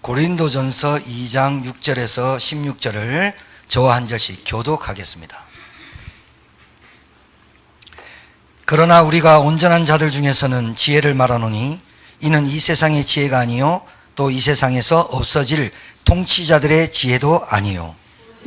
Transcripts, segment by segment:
고린도전서 2장 6절에서 16절을 저와 한 절씩 교독하겠습니다. 그러나 우리가 온전한 자들 중에서는 지혜를 말하노니 이는 이 세상의 지혜가 아니요 또 이 세상에서 없어질 통치자들의 지혜도 아니요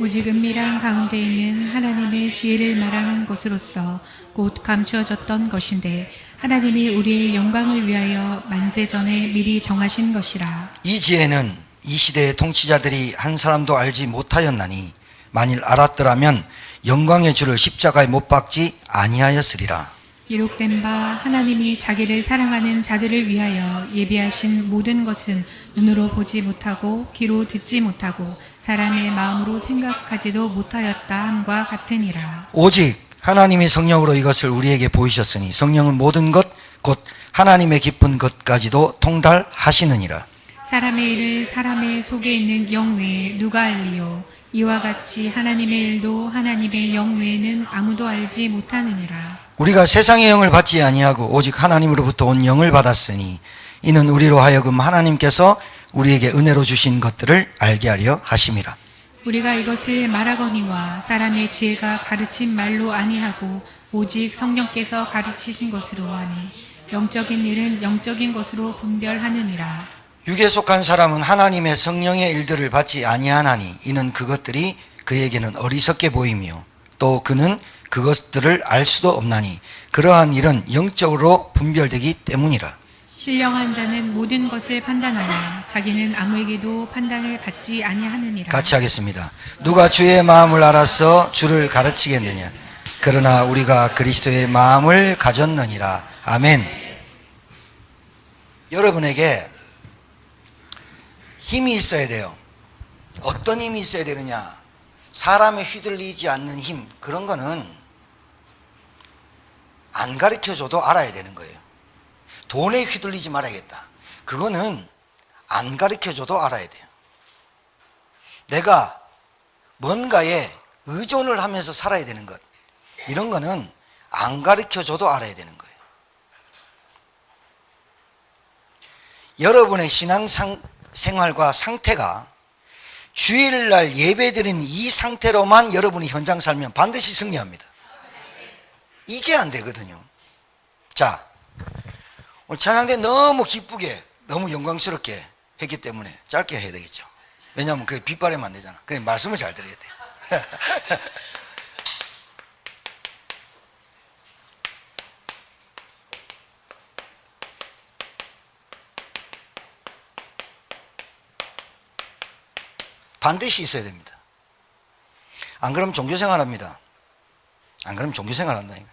오직 은밀한 가운데 있는 하나님의 지혜를 말하는 것으로서 곧 감추어졌던 것인데 하나님이 우리의 영광을 위하여 만세전에 미리 정하신 것이라. 이 지혜는 이 시대의 통치자들이 한 사람도 알지 못하였나니 만일 알았더라면 영광의 주를 십자가에 못 박지 아니하였으리라. 기록된 바 하나님이 자기를 사랑하는 자들을 위하여 예비하신 모든 것은 눈으로 보지 못하고 귀로 듣지 못하고 사람의 마음으로 생각하지도 못하였다 함과 같으니라. 오직 하나님이 성령으로 이것을 우리에게 보이셨으니 성령은 모든 것 곧 하나님의 깊은 것까지도 통달하시느니라. 사람의 일을 사람의 속에 있는 영 외에 누가 알리요? 이와 같이 하나님의 일도 하나님의 영 외에는 아무도 알지 못하느니라. 우리가 세상의 영을 받지 아니하고 오직 하나님으로부터 온 영을 받았으니 이는 우리로 하여금 하나님께서 우리에게 은혜로 주신 것들을 알게 하려 하심이라. 우리가 이것을 말하거니와 사람의 지혜가 가르친 말로 아니하고 오직 성령께서 가르치신 것으로 하니 영적인 일은 영적인 것으로 분별하느니라. 육에 속한 사람은 하나님의 성령의 일들을 받지 아니하나니 이는 그것들이 그에게는 어리석게 보이며 또 그는 그것들을 알 수도 없나니 그러한 일은 영적으로 분별되기 때문이라. 신령한 자는 모든 것을 판단하나 자기는 아무에게도 판단을 받지 아니하느니라. 같이 하겠습니다. 누가 주의 마음을 알아서 주를 가르치겠느냐. 그러나 우리가 그리스도의 마음을 가졌느니라. 아멘. 여러분에게 힘이 있어야 돼요. 어떤 힘이 있어야 되느냐. 사람에 휘둘리지 않는 힘, 그런 거는 안 가르쳐줘도 알아야 되는 거예요. 돈에 휘둘리지 말아야겠다. 그거는 안 가르쳐줘도 알아야 돼요. 내가 뭔가에 의존을 하면서 살아야 되는 것, 이런 거는 안 가르쳐줘도 알아야 되는 거예요. 여러분의 신앙생활과 상태가 주일날 예배드리는 이 상태로만 여러분이 현장 살면 반드시 승리합니다. 이게 안 되거든요. 자, 오늘 찬양대 너무 기쁘게 너무 영광스럽게 했기 때문에 짧게 해야 되겠죠. 왜냐하면 그게 빗바라면 안 되잖아. 그냥 말씀을 잘 드려야 돼요. 반드시 있어야 됩니다. 안 그러면 종교생활 합니다. 안 그러면 종교생활 한다니까.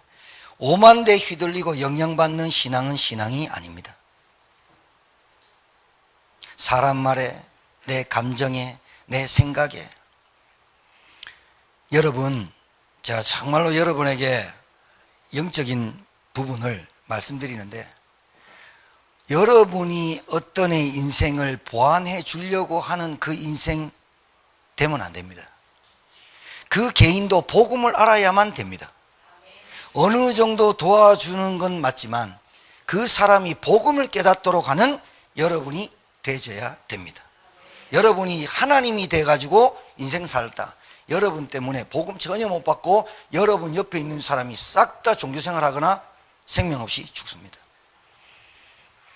오만 대 휘둘리고 영향받는 신앙은 신앙이 아닙니다. 사람 말에, 내 감정에, 내 생각에. 여러분, 제가 정말로 여러분에게 영적인 부분을 말씀드리는데, 여러분이 어떤 의 인생을 보완해 주려고 하는 그 인생 되면 안 됩니다. 그 개인도 복음을 알아야만 됩니다. 어느 정도 도와주는 건 맞지만 그 사람이 복음을 깨닫도록 하는 여러분이 되셔야 됩니다. 여러분이 하나님이 돼가지고 인생 살다, 여러분 때문에 복음 전혀 못 받고 여러분 옆에 있는 사람이 싹 다 종교생활 하거나 생명 없이 죽습니다.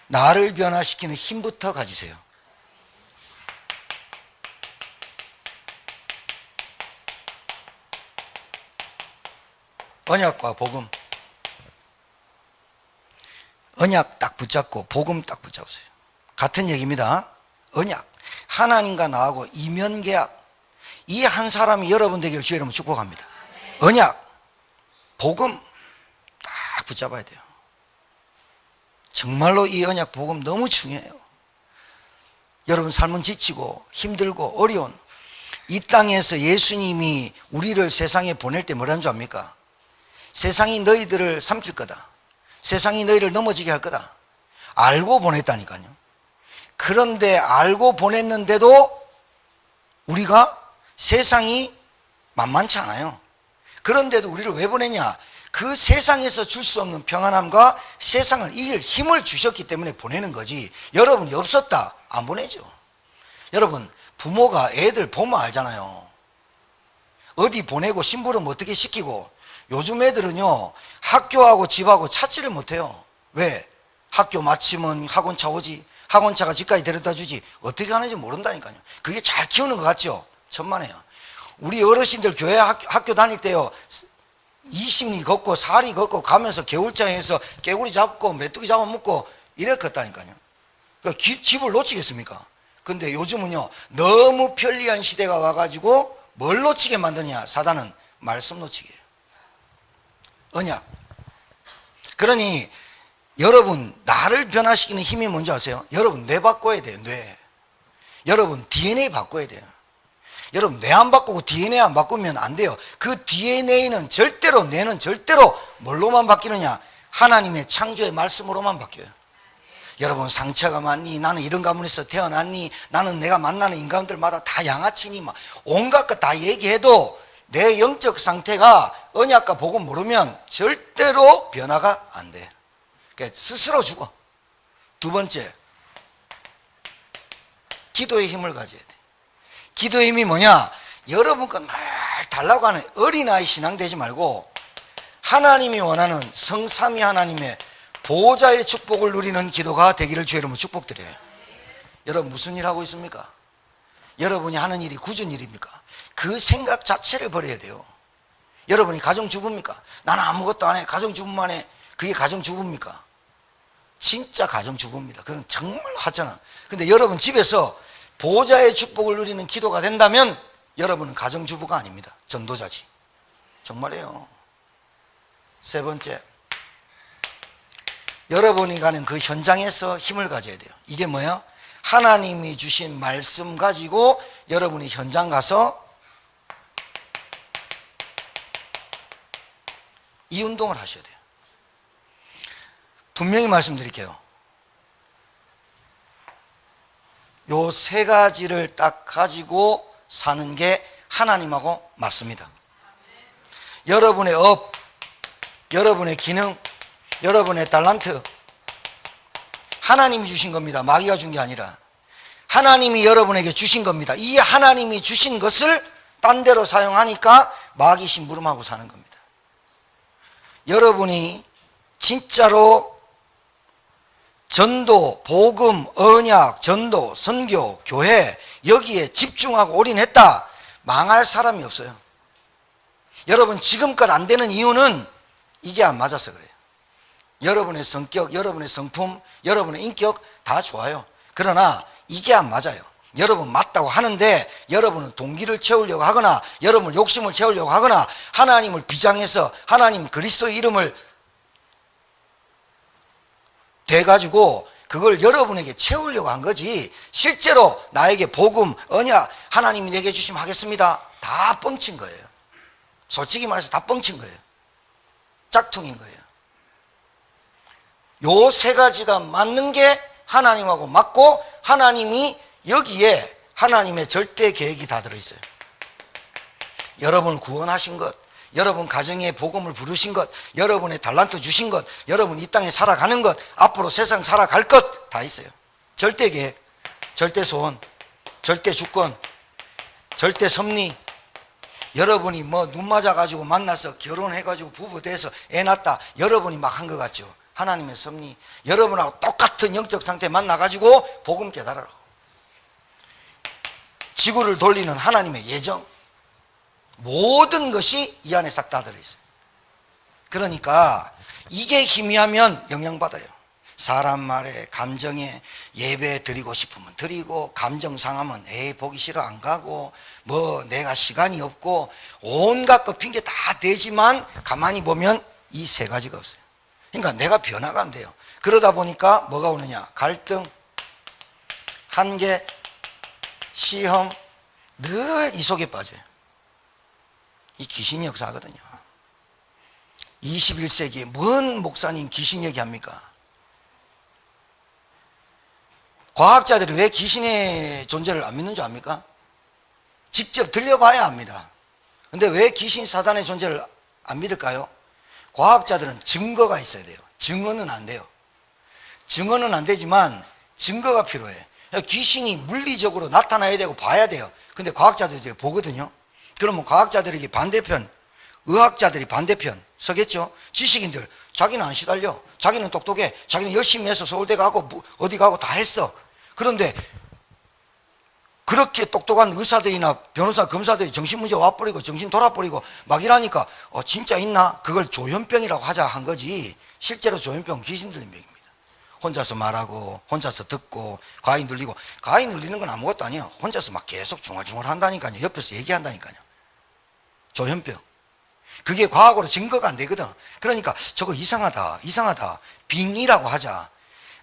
나를 변화시키는 힘부터 가지세요. 언약과 복음, 언약 딱 붙잡고 복음 딱 붙잡으세요. 같은 얘기입니다. 언약, 하나님과 나하고 이면계약, 이 한 사람이 여러분 되기를 주의 이름으로 축복합니다. 언약, 복음 딱 붙잡아야 돼요. 정말로 이 언약 복음 너무 중요해요. 여러분 삶은 지치고 힘들고 어려운 이 땅에서 예수님이 우리를 세상에 보낼 때 뭐라는 줄 압니까? 세상이 너희들을 삼킬 거다. 세상이 너희를 넘어지게 할 거다. 알고 보냈다니까요. 그런데 알고 보냈는데도 우리가 세상이 만만치 않아요. 그런데도 우리를 왜 보냈냐? 그 세상에서 줄 수 없는 평안함과 세상을 이길 힘을 주셨기 때문에 보내는 거지. 여러분이 없었다 안 보내죠. 여러분, 부모가 애들 보면 알잖아요. 어디 보내고 심부름 어떻게 시키고. 요즘 애들은요, 학교하고 집하고 찾지를 못해요. 왜? 학교 마치면 학원차 오지, 학원차가 집까지 데려다 주지, 어떻게 하는지 모른다니까요. 그게 잘 키우는 것 같죠? 천만에요. 우리 어르신들 교회 학교 다닐 때요, 20리 걷고 4리 걷고 가면서 개울장에서 개구리 잡고 메뚜기 잡아먹고 이랬겠다니까요. 그러니까 집을 놓치겠습니까? 근데 요즘은요, 너무 편리한 시대가 와가지고 뭘 놓치게 만드냐? 사단은 말씀 놓치게 해요. 언약. 그러니 여러분, 나를 변화시키는 힘이 뭔지 아세요? 여러분, 뇌 바꿔야 돼요. 뇌. 여러분, DNA 바꿔야 돼요. 여러분, 뇌 안 바꾸고 DNA 안 바꾸면 안 돼요. 그 DNA는 절대로, 뇌는 절대로 뭘로만 바뀌느냐? 하나님의 창조의 말씀으로만 바뀌어요. 여러분, 상처가 많니? 나는 이런 가문에서 태어났니? 나는 내가 만나는 인간들마다 다 양아치니? 막 온갖 것 다 얘기해도 내 영적 상태가 언약과 복음 모르면 절대로 변화가 안 돼. 그러니까 스스로 죽어. 두 번째, 기도의 힘을 가져야 돼. 기도의 힘이 뭐냐? 여러분과 말 달라고 하는 어린아이 신앙 되지 말고 하나님이 원하는 성삼위 하나님의 보호자의 축복을 누리는 기도가 되기를 주의 이름으로 축복드려요. 여러분, 무슨 일 하고 있습니까? 여러분이 하는 일이 굳은 일입니까? 그 생각 자체를 버려야 돼요. 여러분이 가정주부입니까? 나는 아무것도 안 해. 가정주부만 해. 그게 가정주부입니까? 진짜 가정주부입니다. 그건 정말 하찮아. 근데 여러분 집에서 보호자의 축복을 누리는 기도가 된다면 여러분은 가정주부가 아닙니다. 전도자지. 정말이에요. 세 번째, 여러분이 가는 그 현장에서 힘을 가져야 돼요. 이게 뭐예요? 하나님이 주신 말씀 가지고 여러분이 현장 가서 이 운동을 하셔야 돼요. 분명히 말씀드릴게요. 요 세 가지를 딱 가지고 사는 게 하나님하고 맞습니다. 여러분의 업, 여러분의 기능, 여러분의 달란트, 하나님이 주신 겁니다. 마귀가 준 게 아니라 하나님이 여러분에게 주신 겁니다. 이 하나님이 주신 것을 딴 데로 사용하니까 마귀 심부름하고 사는 겁니다. 여러분이 진짜로 전도, 복음, 언약, 전도, 선교, 교회 여기에 집중하고 올인했다, 망할 사람이 없어요. 여러분 지금껏 안 되는 이유는 이게 안 맞아서 그래요. 여러분의 성격, 여러분의 성품, 여러분의 인격 다 좋아요. 그러나 이게 안 맞아요. 여러분 맞다고 하는데 여러분은 동기를 채우려고 하거나 여러분 욕심을 채우려고 하거나 하나님을 비장해서 하나님 그리스도의 이름을 대가지고 그걸 여러분에게 채우려고 한 거지, 실제로 나에게 복음, 언약, 하나님이 내게 주시면 하겠습니다, 다 뻥친 거예요. 솔직히 말해서 다 뻥친 거예요. 짝퉁인 거예요. 요 세 가지가 맞는 게 하나님하고 맞고 하나님이 여기에 하나님의 절대 계획이 다 들어있어요. 여러분을 구원하신 것, 여러분 가정에 복음을 부르신 것, 여러분의 달란트 주신 것, 여러분 이 땅에 살아가는 것, 앞으로 세상 살아갈 것 다 있어요. 절대 계획, 절대 소원, 절대 주권, 절대 섭리. 여러분이 뭐 눈 맞아가지고 만나서 결혼해가지고 부부 돼서 애 낳았다, 여러분이 막 한 것 같죠? 하나님의 섭리. 여러분하고 똑같은 영적 상태 만나가지고 복음 깨달으라고. 지구를 돌리는 하나님의 예정, 모든 것이 이 안에 싹 다 들어있어요. 그러니까 이게 희미하면 영향받아요. 사람 말에, 감정에, 예배 드리고 싶으면 드리고, 감정 상하면 에이 보기 싫어 안 가고, 뭐 내가 시간이 없고, 온갖 거 핑계 다 대지만 가만히 보면 이 세 가지가 없어요. 그러니까 내가 변화가 안 돼요. 그러다 보니까 뭐가 오느냐? 갈등, 한계, 시험, 늘 이 속에 빠져요. 이 귀신 역사거든요. 21세기에 뭔 목사님 귀신 얘기합니까? 과학자들이 왜 귀신의 존재를 안 믿는 줄 압니까? 직접 들려봐야 압니다. 근데 왜 귀신 사단의 존재를 안 믿을까요? 과학자들은 증거가 있어야 돼요. 증언은 안 돼요. 증언은 안 되지만 증거가 필요해. 귀신이 물리적으로 나타나야 되고 봐야 돼요. 근데 과학자들이 보거든요. 그러면 과학자들에게 반대편, 의학자들이 반대편 서겠죠. 지식인들, 자기는 안 시달려, 자기는 똑똑해, 자기는 열심히 해서 서울대 가고 어디 가고 다 했어. 그런데 그렇게 똑똑한 의사들이나 변호사, 검사들이 정신문제 와버리고 정신 돌아버리고 막 이러니까 진짜 있나? 그걸 조현병이라고 하자 한 거지. 실제로 조현병은 귀신 들린 병입니다. 혼자서 말하고 혼자서 듣고 과이 눌리고, 과이 눌리는 건 아무것도 아니에요. 혼자서 막 계속 중얼중얼 한다니까요. 옆에서 얘기한다니까요. 조현병. 그게 과학으로 증거가 안 되거든. 그러니까 저거 이상하다 빙의라고 하자.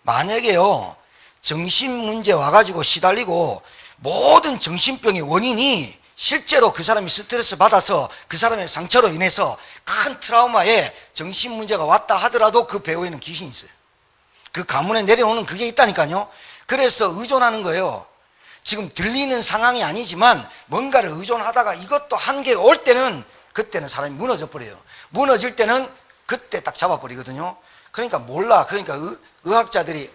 만약에요 정신문제 와가지고 시달리고 모든 정신병의 원인이 실제로 그 사람이 스트레스 받아서 그 사람의 상처로 인해서 큰 트라우마에 정신문제가 왔다 하더라도 그 배우에는 귀신이 있어요. 그 가문에 내려오는 그게 있다니까요. 그래서 의존하는 거예요. 지금 들리는 상황이 아니지만 뭔가를 의존하다가 이것도 한계가 올 때는 그때는 사람이 무너져 버려요. 무너질 때는 그때 딱 잡아버리거든요. 그러니까 몰라. 그러니까 의학자들이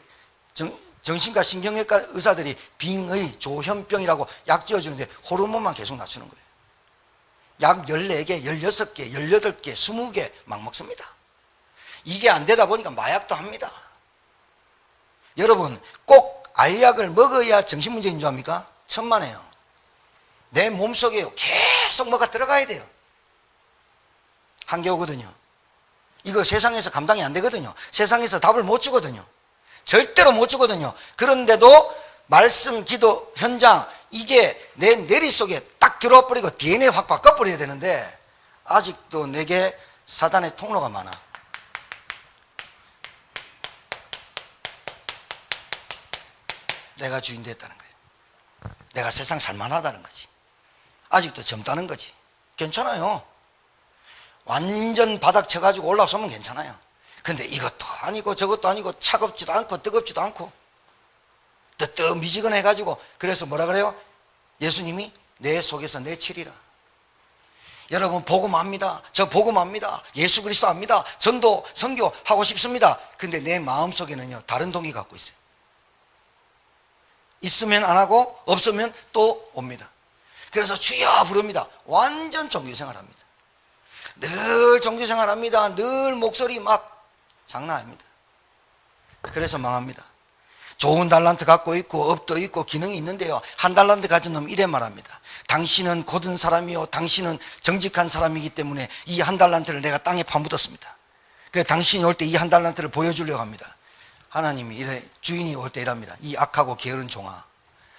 정신과 신경외과 의사들이 빙의, 조현병이라고 약 지어주는데 호르몬만 계속 낮추는 거예요. 약 14개, 16개, 18개, 20개 막 먹습니다. 이게 안 되다 보니까 마약도 합니다. 여러분 꼭 알약을 먹어야 정신문제인 줄 압니까? 천만에요. 내 몸속에 계속 뭐가 들어가야 돼요. 한계 오거든요. 이거 세상에서 감당이 안 되거든요. 세상에서 답을 못 주거든요. 절대로 못 주거든요. 그런데도 말씀, 기도, 현장 이게 내 내리 속에 딱 들어와 버리고 DNA 확 바꿔버려야 되는데 아직도 내게 사단의 통로가 많아. 내가 주인 됐다는 거예요. 내가 세상 살만하다는 거지. 아직도 젊다는 거지. 괜찮아요. 완전 바닥 쳐가지고 올라서면 괜찮아요. 근데 이것도 아니고 저것도 아니고 차갑지도 않고 뜨겁지도 않고 뜨뜻미지근해가지고 그래서 뭐라 그래요? 예수님이 내 속에서 내치리라. 여러분 복음합니다. 저 복음합니다. 예수 그리스도 압니다. 전도 선교 하고 싶습니다. 근데 내 마음속에는요 다른 동기 갖고 있어요. 있으면 안 하고 없으면 또 옵니다. 그래서 주여 부릅니다. 완전 종교생활합니다. 늘 종교생활합니다. 늘 목소리 막 장난 아닙니다. 그래서 망합니다. 좋은 달란트 갖고 있고 업도 있고 기능이 있는데요 한 달란트 가진 놈 이래 말합니다. 당신은 곧은 사람이요 당신은 정직한 사람이기 때문에 이 한 달란트를 내가 땅에 파묻었습니다. 그래서 당신이 올 때 이 한 달란트를 보여주려고 합니다. 하나님이 이래 주인이 올 때 이랍니다. 이 악하고 게으른 종아,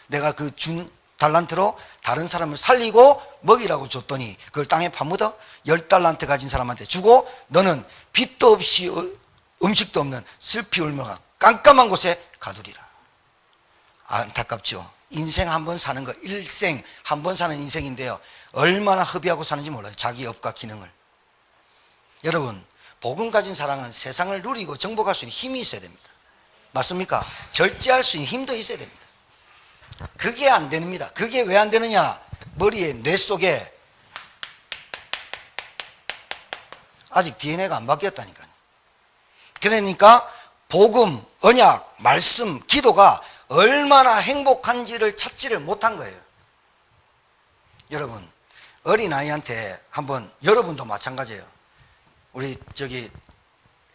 내가 그 준 달란트로 다른 사람을 살리고 먹이라고 줬더니 그걸 땅에 파묻어 10달란트 가진 사람한테 주고 너는 빚도 없이 음식도 없는 슬피 울며 깜깜한 곳에 가두리라. 안타깝죠. 인생 한 번 사는 거, 일생 한 번 사는 인생인데요 얼마나 허비하고 사는지 몰라요. 자기 업과 기능을. 여러분 복음 가진 사람은 세상을 누리고 정복할 수 있는 힘이 있어야 됩니다. 맞습니까? 절제할 수 있는 힘도 있어야 됩니다. 그게 안 됩니다. 그게 왜 안 되느냐? 머리에 뇌 속에 아직 DNA가 안 바뀌었다니까요. 그러니까 복음, 언약, 말씀, 기도가 얼마나 행복한지를 찾지를 못한 거예요. 여러분 어린아이한테 한번, 여러분도 마찬가지예요. 우리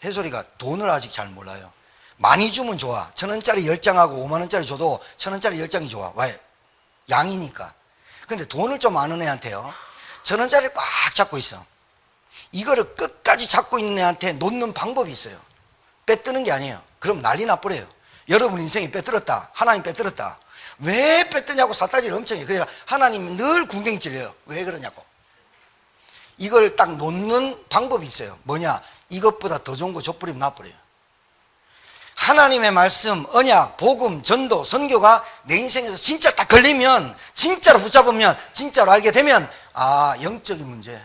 혜솔이가 돈을 아직 잘 몰라요. 많이 주면 좋아. 1,000원짜리 10장하고 5만원짜리 줘도 1,000원짜리 10장이 좋아. 왜? 양이니까. 근데 돈을 좀 아는 애한테요 1,000원짜리를 꽉 잡고 있어. 이거를 끝까지 잡고 있는 애한테 놓는 방법이 있어요. 빼뜨는 게 아니에요. 그럼 난리 나버려요. 여러분 인생이 빼뜨렸다, 하나님 빼뜨렸다. 왜 빼뜨냐고 사따지를 엄청 해요. 그러니까 하나님은 늘 궁뎅이 찔려요. 왜 그러냐고. 이걸 딱 놓는 방법이 있어요. 뭐냐? 이것보다 더 좋은 거 줘버리면 나버려요. 하나님의 말씀, 언약, 복음, 전도, 선교가 내 인생에서 진짜 딱 걸리면, 진짜로 붙잡으면, 진짜로 알게 되면 영적인 문제,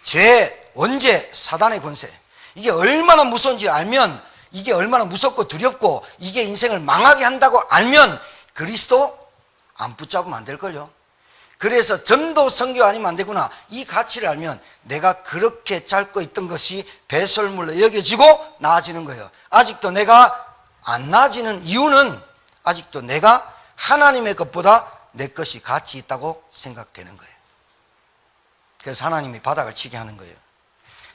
죄, 원죄, 사단의 권세, 이게 얼마나 무서운지 알면, 이게 얼마나 무섭고 두렵고 이게 인생을 망하게 한다고 알면 그리스도 안 붙잡으면 안 될걸요. 그래서 전도 선교 아니면 안 되구나, 이 가치를 알면 내가 그렇게 짧고 있던 것이 배설물로 여겨지고 나아지는 거예요. 아직도 내가 안 나아지는 이유는 아직도 내가 하나님의 것보다 내 것이 가치 있다고 생각되는 거예요. 그래서 하나님이 바닥을 치게 하는 거예요.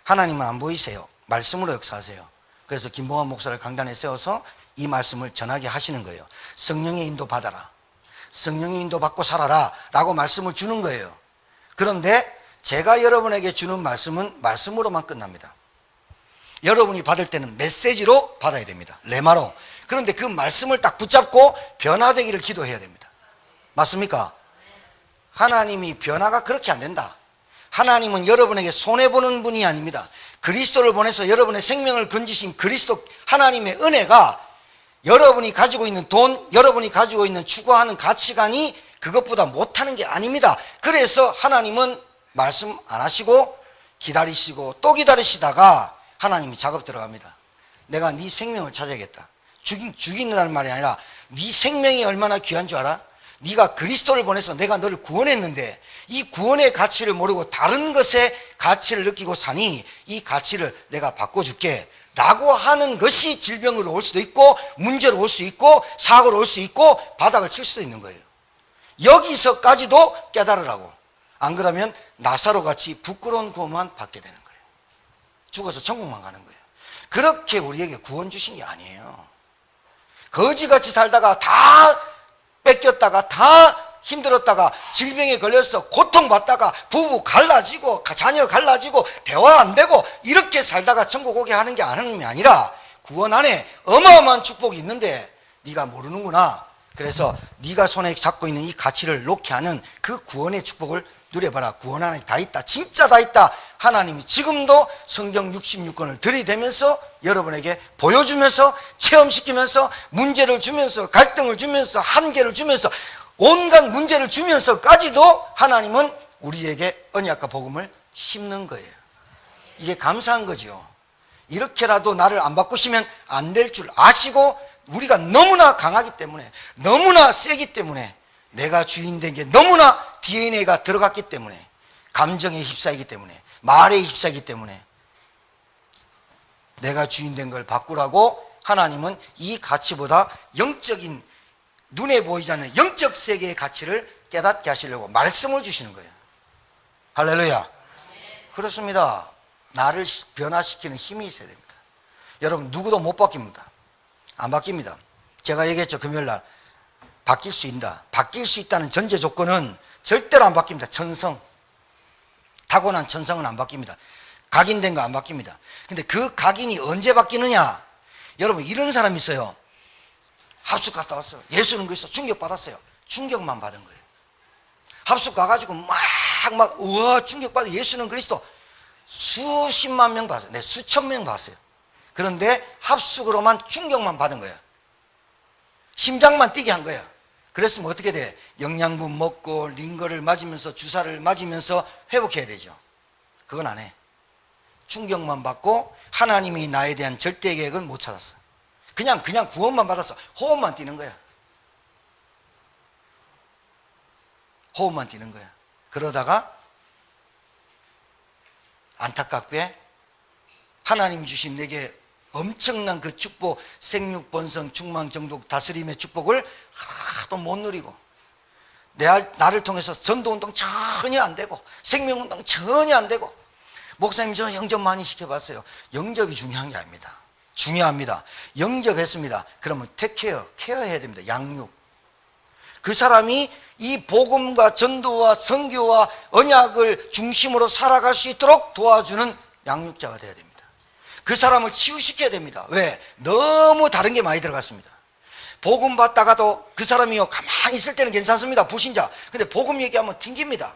하나님은 안 보이세요. 말씀으로 역사하세요. 그래서 김봉환 목사를 강단에 세워서 이 말씀을 전하게 하시는 거예요. 성령의 인도 받아라, 성령의 인도 받고 살아라 라고 말씀을 주는 거예요. 그런데 제가 여러분에게 주는 말씀은 말씀으로만 끝납니다. 여러분이 받을 때는 메시지로 받아야 됩니다. 레마로. 그런데 그 말씀을 딱 붙잡고 변화되기를 기도해야 됩니다. 맞습니까? 하나님이 변화가 그렇게 안 된다. 하나님은 여러분에게 손해보는 분이 아닙니다. 그리스도를 보내서 여러분의 생명을 건지신 그리스도 하나님의 은혜가 여러분이 가지고 있는 돈, 여러분이 가지고 있는 추구하는 가치관이 그것보다 못하는 게 아닙니다. 그래서 하나님은 말씀 안 하시고 기다리시고 또 기다리시다가 하나님이 작업 들어갑니다. 내가 네 생명을 찾아야겠다. 죽인다는 말이 아니라 네 생명이 얼마나 귀한 줄 알아? 네가 그리스도를 보내서 내가 너를 구원했는데 이 구원의 가치를 모르고 다른 것의 가치를 느끼고 사니 이 가치를 내가 바꿔줄게 라고 하는 것이 질병으로 올 수도 있고 문제로 올 수 있고 사고로 올 수 있고 바닥을 칠 수도 있는 거예요. 여기서까지도 깨달으라고. 안 그러면 나사로 같이 부끄러운 구원만 받게 되는 거예요. 죽어서 천국만 가는 거예요. 그렇게 우리에게 구원 주신 게 아니에요. 거지같이 살다가 다 뺏겼다가 다 힘들었다가 질병에 걸려서 고통받다가 부부 갈라지고 자녀 갈라지고 대화 안 되고 이렇게 살다가 천국 오게 하는 게 하나님이 아니라 구원 안에 어마어마한 축복이 있는데 네가 모르는구나. 그래서 네가 손에 잡고 있는 이 가치를 놓게 하는 그 구원의 축복을 누려봐라. 구원 안에 다 있다. 진짜 다 있다. 하나님이 지금도 성경 66권을 들이대면서 여러분에게 보여주면서 체험시키면서 문제를 주면서 갈등을 주면서 한계를 주면서 온갖 문제를 주면서까지도 하나님은 우리에게 언약과 복음을 심는 거예요. 이게 감사한 거죠. 이렇게라도 나를 안 바꾸시면 안 될 줄 아시고 우리가 너무나 강하기 때문에 너무나 세기 때문에 내가 주인 된 게 너무나 DNA가 들어갔기 때문에 감정에 휩싸이기 때문에 말에 휩싸이기 때문에 내가 주인 된 걸 바꾸라고 하나님은 이 가치보다 영적인 눈에 보이지 않는 영적 세계의 가치를 깨닫게 하시려고 말씀을 주시는 거예요. 할렐루야. 그렇습니다. 나를 변화시키는 힘이 있어야 됩니다. 여러분 누구도 못 바뀝니다. 안 바뀝니다. 제가 얘기했죠. 금요일날 바뀔 수 있다. 바뀔 수 있다는 전제 조건은 절대로 안 바뀝니다. 천성. 타고난 천성은 안 바뀝니다. 각인된 거 안 바뀝니다. 근데 그 각인이 언제 바뀌느냐? 여러분 이런 사람이 있어요. 합숙 갔다 왔어요. 예수는 그리스도 충격받았어요. 충격만 받은 거예요. 합숙 가가지고 우와 충격받아. 예수는 그리스도 수십만 명 봤어요. 네, 수천 명 봤어요. 그런데 합숙으로만 충격만 받은 거예요. 심장만 뛰게 한 거예요. 그랬으면 어떻게 돼? 영양분 먹고 링거를 맞으면서 주사를 맞으면서 회복해야 되죠. 그건 안 해. 충격만 받고 하나님이 나에 대한 절대 계획은 못 찾았어. 그냥 구원만 받아서 호흡만 뛰는 거야. 호흡만 뛰는 거야. 그러다가 안타깝게 하나님이 주신 내게 엄청난 그 축복, 생육, 번성, 충만, 정독, 다스림의 축복을 하나도 못 누리고 나를 통해서 전도운동 전혀 안 되고 생명운동 전혀 안 되고 목사님 저 영접 많이 시켜봤어요. 영접이 중요한 게 아닙니다. 중요합니다. 영접했습니다. 그러면 케어해야 됩니다. 양육. 그 사람이 이 복음과 전도와 선교와 언약을 중심으로 살아갈 수 있도록 도와주는 양육자가 되어야 됩니다. 그 사람을 치유시켜야 됩니다. 왜? 너무 다른 게 많이 들어갔습니다. 복음 받다가도 그 사람이요 가만히 있을 때는 괜찮습니다. 불신자. 근데 복음 얘기하면 튕깁니다.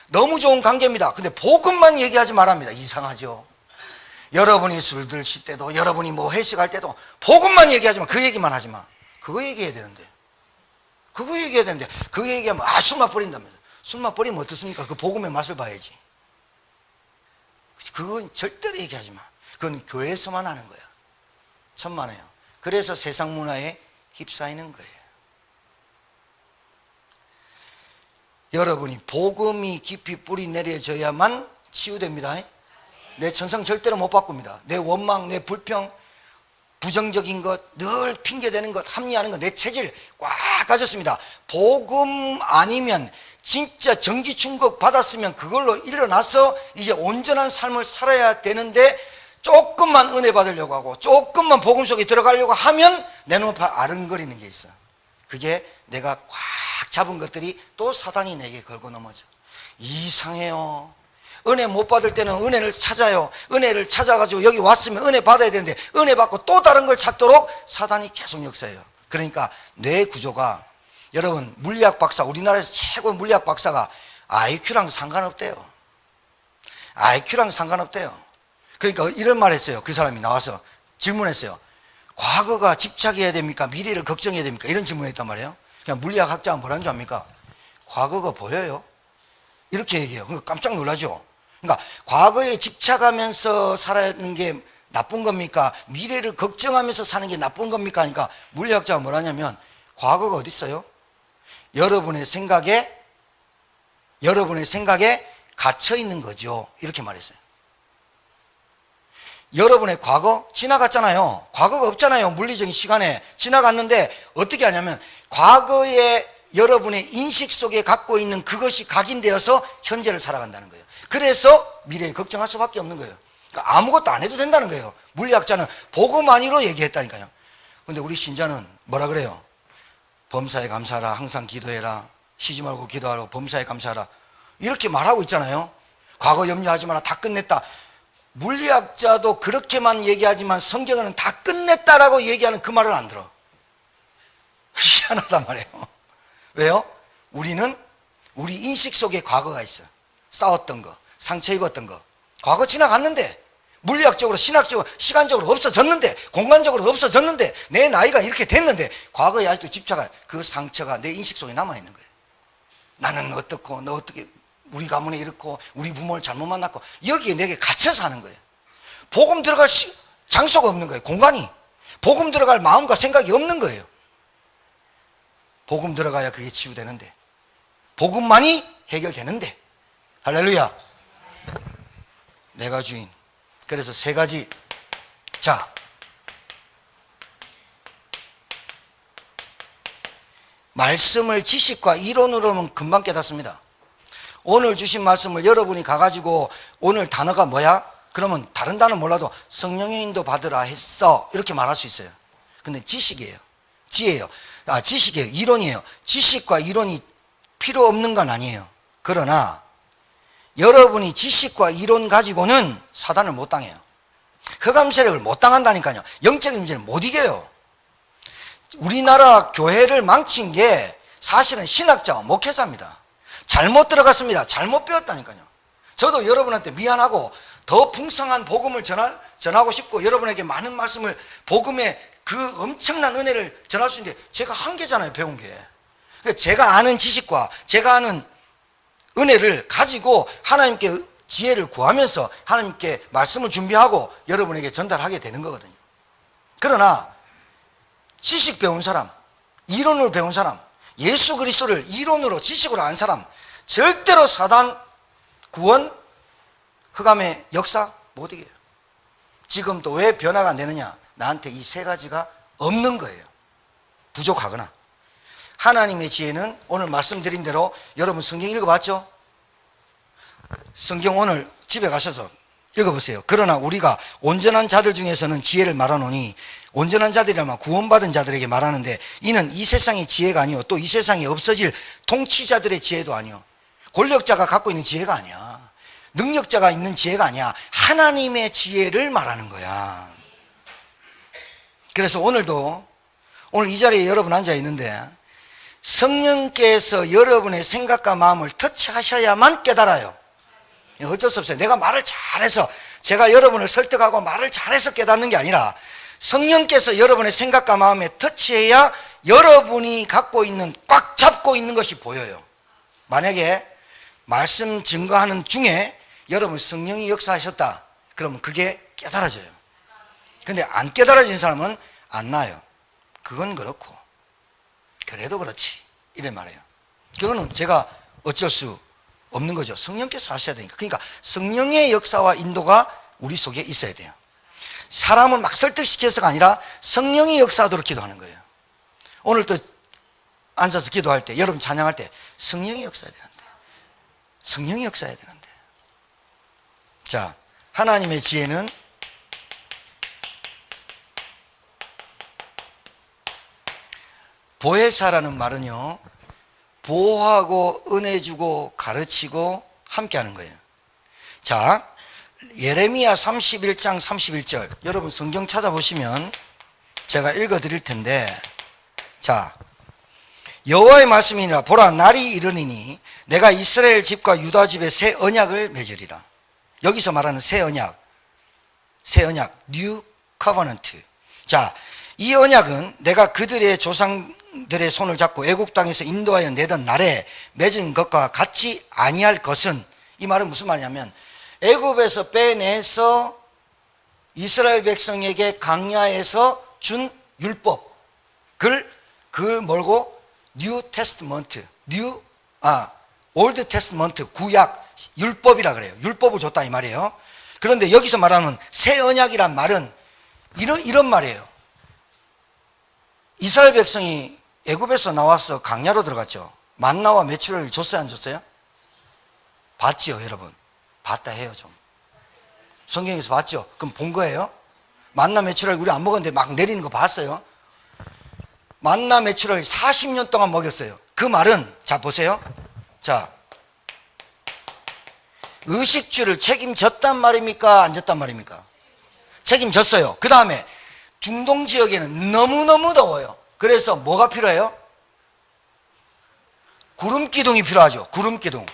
너무 좋은 관계입니다. 근데 복음만 얘기하지 말합니다. 이상하죠. 여러분이 술 드실 때도 여러분이 뭐 회식할 때도 복음만 얘기하지 마. 그 얘기만 하지 마. 그거 얘기해야 되는데 그거 얘기하면 술맛 버린다면서. 술맛 버리면 어떻습니까? 그 복음의 맛을 봐야지. 그건 절대로 얘기하지 마. 그건 교회에서만 하는 거야. 천만에요. 그래서 세상 문화에 휩싸이는 거예요. 여러분이 복음이 깊이 뿌리 내려져야만 치유됩니다. 내 천성 절대로 못 바꿉니다. 내 원망, 내 불평 부정적인 것, 늘 핑계대는 것, 합리화하는 것, 내 체질 꽉 가졌습니다. 복음 아니면 진짜 전기 충격 받았으면 그걸로 일어나서 이제 온전한 삶을 살아야 되는데 조금만 은혜 받으려고 하고 조금만 복음 속에 들어가려고 하면 내 눈앞에 아른거리는 게 있어. 그게 내가 꽉 잡은 것들이 또 사단이 내게 걸고 넘어져. 이상해요. 은혜 못 받을 때는 은혜를 찾아요. 은혜를 찾아가지고 여기 왔으면 은혜 받아야 되는데 은혜 받고 또 다른 걸 찾도록 사단이 계속 역사해요. 그러니까 뇌 구조가, 여러분 물리학 박사, 우리나라에서 최고의 물리학 박사가 IQ랑 상관없대요. IQ랑 상관없대요. 그러니까 이런 말 했어요. 그 사람이 나와서 질문했어요. 과거가 집착해야 됩니까? 미래를 걱정해야 됩니까? 이런 질문을 했단 말이에요. 그냥 물리학 학자가 뭐라는 줄 압니까? 과거가 보여요. 이렇게 얘기해요. 그러니까 깜짝 놀라죠. 그러니까 과거에 집착하면서 살아가는 게 나쁜 겁니까? 미래를 걱정하면서 사는 게 나쁜 겁니까? 그러니까 물리학자가 뭐라냐면 과거가 어디 있어요? 여러분의 생각에 갇혀 있는 거죠. 이렇게 말했어요. 여러분의 과거 지나갔잖아요. 과거가 없잖아요. 물리적인 시간에 지나갔는데 어떻게 하냐면 과거에 여러분의 인식 속에 갖고 있는 그것이 각인되어서 현재를 살아간다는 거예요. 그래서 미래에 걱정할 수밖에 없는 거예요. 그러니까 아무것도 안 해도 된다는 거예요. 물리학자는 복음만으로 얘기했다니까요. 근데 우리 신자는 뭐라 그래요? 범사에 감사하라, 항상 기도해라, 쉬지 말고 기도하라, 범사에 감사하라, 이렇게 말하고 있잖아요. 과거 염려하지 마라, 다 끝냈다. 물리학자도 그렇게만 얘기하지만 성경에는 다 끝냈다라고 얘기하는 그 말을 안 들어. 희한하단 말이에요. 왜요? 우리는 우리 인식 속에 과거가 있어. 싸웠던 거, 상처 입었던 거, 과거 지나갔는데, 물리학적으로, 신학적으로, 시간적으로 없어졌는데, 공간적으로 없어졌는데, 내 나이가 이렇게 됐는데 과거에 아직도 집착한 그 상처가 내 인식 속에 남아있는 거예요. 나는 어떻고, 너 어떻게, 우리 가문에 이렇고, 우리 부모를 잘못 만났고, 여기에 내게 갇혀서 사는 거예요. 복음 들어갈 장소가 없는 거예요. 공간이. 복음 들어갈 마음과 생각이 없는 거예요. 복음 들어가야 그게 치유되는데, 복음만이 해결되는데. 할렐루야. 내가 주인. 그래서 세 가지. 자, 말씀을 지식과 이론으로는 금방 깨닫습니다. 오늘 주신 말씀을 여러분이 가가지고 오늘 단어가 뭐야? 그러면 다른 단어 몰라도 성령의 인도 받으라 했어, 이렇게 말할 수 있어요. 근데 지식이에요. 지혜예요. 지식이에요. 이론이에요. 지식과 이론이 필요 없는 건 아니에요. 그러나 여러분이 지식과 이론 가지고는 사단을 못 당해요. 흑암 세력을 못 당한다니까요. 영적인 문제를 못 이겨요. 우리나라 교회를 망친 게 사실은 신학자와 목회자입니다. 잘못 들어갔습니다. 잘못 배웠다니까요. 저도 여러분한테 미안하고 더 풍성한 복음을 전하고 싶고 여러분에게 많은 말씀을, 복음의 그 엄청난 은혜를 전할 수 있는데 제가 한계잖아요, 배운 게. 그러니까 제가 아는 지식과 제가 아는 은혜를 가지고 하나님께 지혜를 구하면서 하나님께 말씀을 준비하고 여러분에게 전달하게 되는 거거든요. 그러나 지식 배운 사람, 이론을 배운 사람, 예수 그리스도를 이론으로 지식으로 안 사람, 절대로 사단, 구원, 흑암의 역사 못 이겨요. 지금 또 왜 변화가 안 되느냐? 나한테 이 세 가지가 없는 거예요. 부족하거나. 하나님의 지혜는 오늘 말씀드린 대로, 여러분 성경 읽어봤죠? 성경 오늘 집에 가셔서 읽어보세요. 그러나 우리가 온전한 자들 중에서는 지혜를 말하노니, 온전한 자들이라면 구원받은 자들에게 말하는데 이는 이 세상의 지혜가 아니요 또 이 세상에 없어질 통치자들의 지혜도 아니요 권력자가 갖고 있는 지혜가 아니야, 능력자가 있는 지혜가 아니야, 하나님의 지혜를 말하는 거야. 그래서 오늘 이 자리에 여러분 앉아 있는데 성령께서 여러분의 생각과 마음을 터치하셔야만 깨달아요. 어쩔 수 없어요. 내가 말을 잘해서, 제가 여러분을 설득하고 말을 잘해서 깨닫는 게 아니라 성령께서 여러분의 생각과 마음에 터치해야 여러분이 갖고 있는, 꽉 잡고 있는 것이 보여요. 만약에 말씀 증거하는 중에 여러분 성령이 역사하셨다, 그러면 그게 깨달아져요. 근데 안 깨달아진 사람은 안 나요. 그건 그렇고 그래도 그렇지, 이래 말해요. 그거는 제가 어쩔 수 없는 거죠. 성령께서 하셔야 되니까. 그러니까 성령의 역사와 인도가 우리 속에 있어야 돼요. 사람을 막 설득시켜서가 아니라 성령이 역사하도록 기도하는 거예요. 오늘 또 앉아서 기도할 때, 여러분 찬양할 때 성령이 역사해야 되는데, 성령이 역사해야 되는데. 자, 하나님의 지혜는 보혜사라는 말은요, 보호하고 은혜 주고 가르치고 함께 하는 거예요. 자, 예레미야 31장 31절, 여러분 성경 찾아보시면 제가 읽어 드릴 텐데, 자, 여호와의 말씀이니라. 보라, 날이 이르니니 내가 이스라엘 집과 유다 집에 새 언약을 맺으리라. 여기서 말하는 새 언약, New Covenant. 자, 이 언약은 내가 그들의 조상들의 손을 잡고 애국 땅에서 인도하여 내던 날에 맺은 것과 같이 아니할 것은, 이 말은 무슨 말이냐면, 애굽에서 빼내서 이스라엘 백성에게 광야에서 준 율법, 그걸 뭐고? New Testament, Old Testament, 구약, 율법이라 그래요. 율법을 줬다 이 말이에요. 그런데 여기서 말하는 새 언약이란 말은 이런 말이에요. 이스라엘 백성이 애굽에서 나와서 광야로 들어갔죠. 만나와 메추라기를 줬어요, 안 줬어요? 봤지요, 여러분? 봤다 해요, 좀. 성경에서 봤죠? 그럼 본 거예요? 만나 메추라기 우리 안 먹었는데 막 내리는 거 봤어요? 만나 메추라기 40년 동안 먹였어요. 그 말은, 자 보세요. 자, 의식주를 책임졌단 말입니까? 안 졌단 말입니까? 책임졌어요. 그 다음에 중동 지역에는 너무너무 더워요. 그래서 뭐가 필요해요? 구름기둥이 필요하죠. 구름기둥.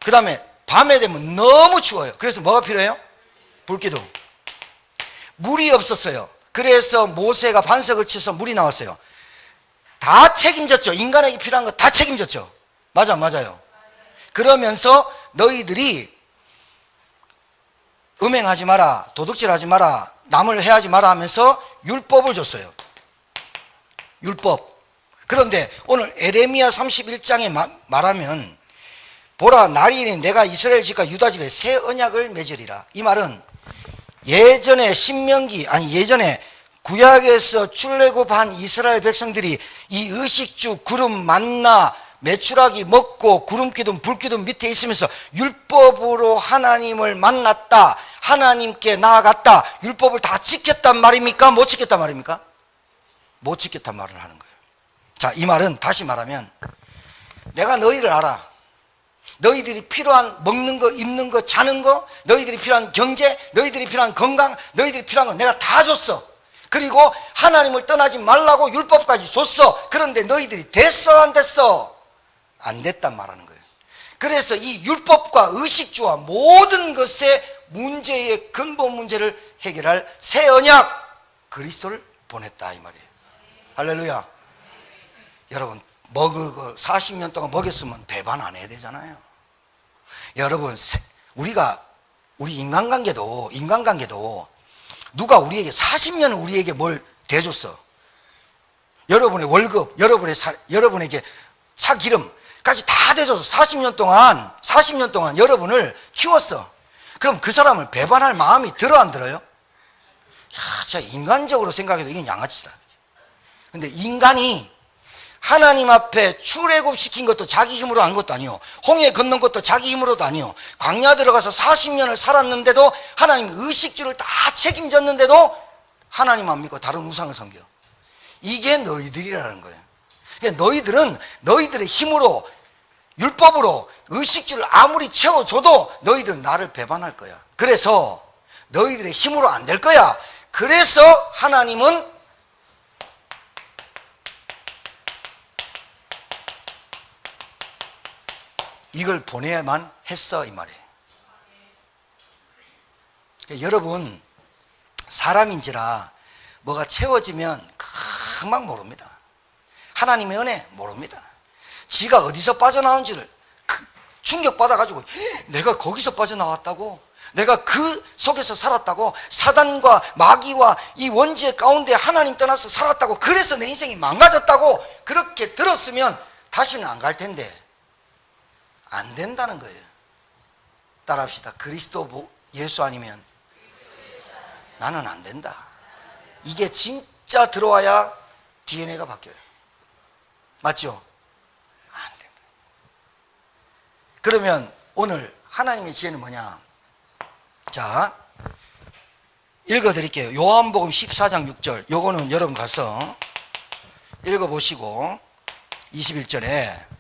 그 다음에 밤에 되면 너무 추워요. 그래서 뭐가 필요해요? 불기둥. 물이 없었어요. 그래서 모세가 반석을 쳐서 물이 나왔어요. 다 책임졌죠. 인간에게 필요한 거 다 책임졌죠. 맞아, 맞아요. 그러면서 너희들이 음행하지 마라, 도둑질하지 마라, 남을 해하지 마라 하면서 율법을 줬어요. 율법. 그런데 오늘 에레미야 31장에 말하면, 보라, 날이 이르니 내가 이스라엘 집과 유다 집에 새 언약을 맺으리라. 이 말은 예전에 예전에 구약에서 출애굽한 이스라엘 백성들이 이 의식주, 구름, 만나, 메추라기 먹고 구름기둥, 불기둥 밑에 있으면서 율법으로 하나님을 만났다, 하나님께 나아갔다, 율법을 다 지켰단 말입니까? 못 지켰단 말입니까? 못 지켰단 말을 하는 거예요. 자, 이 말은 다시 말하면, 내가 너희를 알아. 너희들이 필요한 먹는 거, 입는 거, 자는 거, 너희들이 필요한 경제, 너희들이 필요한 건강, 너희들이 필요한 거 내가 다 줬어. 그리고 하나님을 떠나지 말라고 율법까지 줬어. 그런데 너희들이 됐어, 안 됐어? 안 됐단 말하는 거예요. 그래서 이 율법과 의식주와 모든 것의 문제의 근본 문제를 해결할 새 언약 그리스도를 보냈다 이 말이에요. 할렐루야. 여러분, 먹을 거 40년 동안 먹였으면 배반 안 해야 되잖아요. 여러분, 우리 인간관계도 누가 우리에게 40년을 우리에게 뭘 대줬어? 여러분의 월급, 여러분에게 차 기름까지 다 대줘서 40년 동안 여러분을 키웠어. 그럼 그 사람을 배반할 마음이 들어 안 들어요? 야, 진짜 인간적으로 생각해도 이건 양아치다. 근데 인간이 하나님 앞에 출애굽시킨 것도 자기 힘으로 한 것도 아니요, 홍해 건넌 것도 자기 힘으로도 아니요, 광야 들어가서 40년을 살았는데도 하나님 의식주를 다 책임졌는데도 하나님 안 믿고 다른 우상을 섬겨. 이게 너희들이라는 거예요. 그러니까 너희들은 너희들의 힘으로, 율법으로 의식주를 아무리 채워줘도 너희들은 나를 배반할 거야. 그래서 너희들의 힘으로 안 될 거야. 그래서 하나님은 이걸 보내야만 했어 이 말이에요. 그러니까 여러분, 사람인지라 뭐가 채워지면 금방 모릅니다. 하나님의 은혜 모릅니다. 지가 어디서 빠져나온지를 충격받아가지고, 내가 거기서 빠져나왔다고, 내가 그 속에서 살았다고, 사단과 마귀와 이 원죄 가운데 하나님 떠나서 살았다고, 그래서 내 인생이 망가졌다고 그렇게 들었으면 다시는 안 갈 텐데 안 된다는 거예요. 따라합시다. 그리스도 예수 아니면 나는 안 된다. 이게 진짜 들어와야 DNA가 바뀌어요. 맞죠? 안 된다. 그러면 오늘 하나님의 지혜는 뭐냐? 자, 읽어드릴게요. 요한복음 14장 6절. 요거는 여러분 가서 읽어보시고 21절에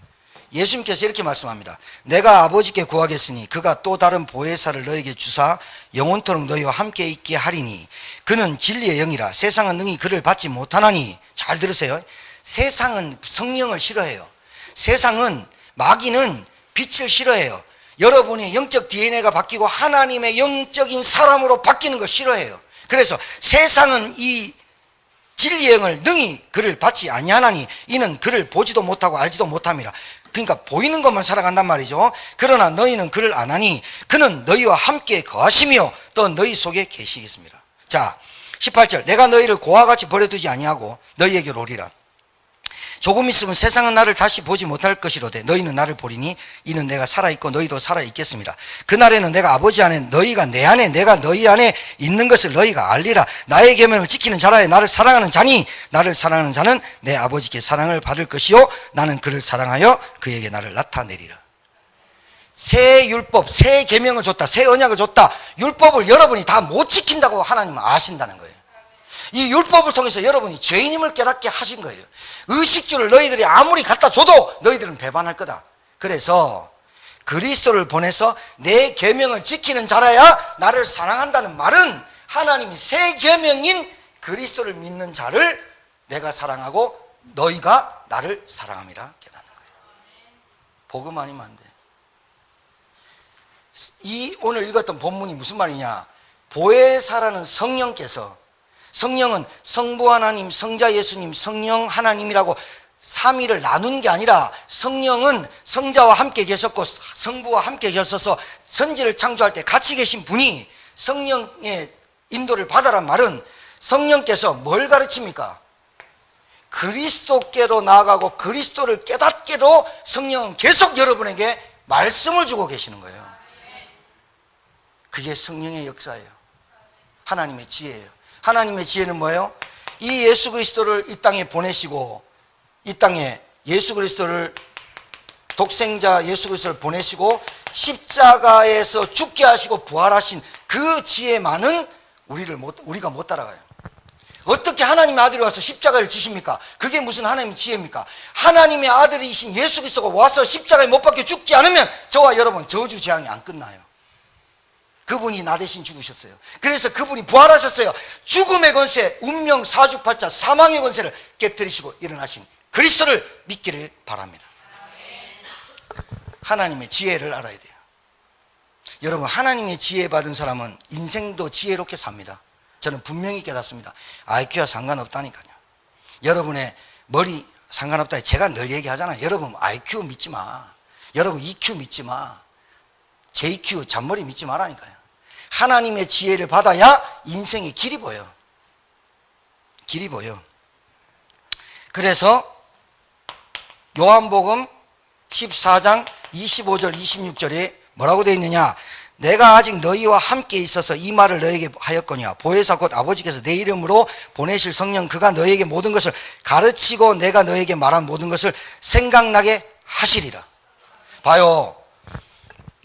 예수님께서 이렇게 말씀합니다. 내가 아버지께 구하겠으니 그가 또 다른 보혜사를 너에게 주사 영원토록 너희와 함께 있게 하리니 그는 진리의 영이라 세상은 능히 그를 받지 못하나니. 잘 들으세요. 세상은 성령을 싫어해요. 세상은, 마귀는 빛을 싫어해요. 여러분의 영적 DNA가 바뀌고 하나님의 영적인 사람으로 바뀌는 걸 싫어해요. 그래서 세상은 이 진리의 영을 능히 그를 받지 아니하나니 이는 그를 보지도 못하고 알지도 못함이라. 그러니까 보이는 것만 살아간단 말이죠. 그러나 너희는 그를 아나니 그는 너희와 함께 거하시며 또 너희 속에 계시겠습니다. 자, 18절. 내가 너희를 고와 같이 버려두지 아니하고 너희에게로 오리라. 조금 있으면 세상은 나를 다시 보지 못할 것이로되 너희는 나를 보리니 이는 내가 살아있고 너희도 살아있겠습니다. 그날에는 내가 아버지 안에 너희가 내 안에 내가 너희 안에 있는 것을 너희가 알리라. 나의 계명을 지키는 자라에 나를 사랑하는 자니 나를 사랑하는 자는 내 아버지께 사랑을 받을 것이요 나는 그를 사랑하여 그에게 나를 나타내리라. 새 율법, 새 계명을 줬다. 새 언약을 줬다. 율법을 여러분이 다 못 지킨다고 하나님은 아신다는 거예요. 이 율법을 통해서 여러분이 죄인임을 깨닫게 하신 거예요. 의식주를 너희들이 아무리 갖다 줘도 너희들은 배반할 거다. 그래서 그리스도를 보내서 내 계명을 지키는 자라야 나를 사랑한다는 말은 하나님이 새 계명인 그리스도를 믿는 자를 내가 사랑하고 너희가 나를 사랑함이라 깨닫는 거예요. 복음 아니면 안 돼. 이 오늘 읽었던 본문이 무슨 말이냐? 보혜사라는 성령께서, 성령은 성부 하나님, 성자 예수님, 성령 하나님이라고 삼위를 나눈 게 아니라 성령은 성자와 함께 계셨고 성부와 함께 계셔서 선지를 창조할 때 같이 계신 분이 성령의 인도를 받아란 말은 성령께서 뭘 가르칩니까? 그리스도께로 나아가고 그리스도를 깨닫게도 성령은 계속 여러분에게 말씀을 주고 계시는 거예요. 그게 성령의 역사예요. 하나님의 지혜예요. 하나님의 지혜는 뭐예요? 이 예수 그리스도를 이 땅에 보내시고 이 땅에 예수 그리스도를 독생자 예수 그리스도를 보내시고 십자가에서 죽게 하시고 부활하신 그 지혜만은 우리가 못 따라가요. 어떻게 하나님의 아들이 와서 십자가를 지십니까? 그게 무슨 하나님의 지혜입니까? 하나님의 아들이신 예수 그리스도가 와서 십자가에 못 박혀 죽지 않으면 저와 여러분 저주 재앙이 안 끝나요. 그분이 나 대신 죽으셨어요. 그래서 그분이 부활하셨어요. 죽음의 권세, 운명 사주팔자 사망의 권세를 깨뜨리시고 일어나신 그리스도를 믿기를 바랍니다. 하나님의 지혜를 알아야 돼요. 여러분, 하나님의 지혜 받은 사람은 인생도 지혜롭게 삽니다. 저는 분명히 깨닫습니다. IQ와 상관없다니까요. 여러분의 머리 상관없다. 제가 늘 얘기하잖아요. 여러분 IQ 믿지 마. 여러분 EQ 믿지 마. JQ 잔머리 믿지 말라니까요. 하나님의 지혜를 받아야 인생의 길이 보여. 길이 보여. 그래서 요한복음 14장 25절 26절에 뭐라고 되어 있느냐? 내가 아직 너희와 함께 있어서 이 말을 너희에게 하였거니와 보혜사 곧 아버지께서 내 이름으로 보내실 성령 그가 너희에게 모든 것을 가르치고 내가 너희에게 말한 모든 것을 생각나게 하시리라. 봐요.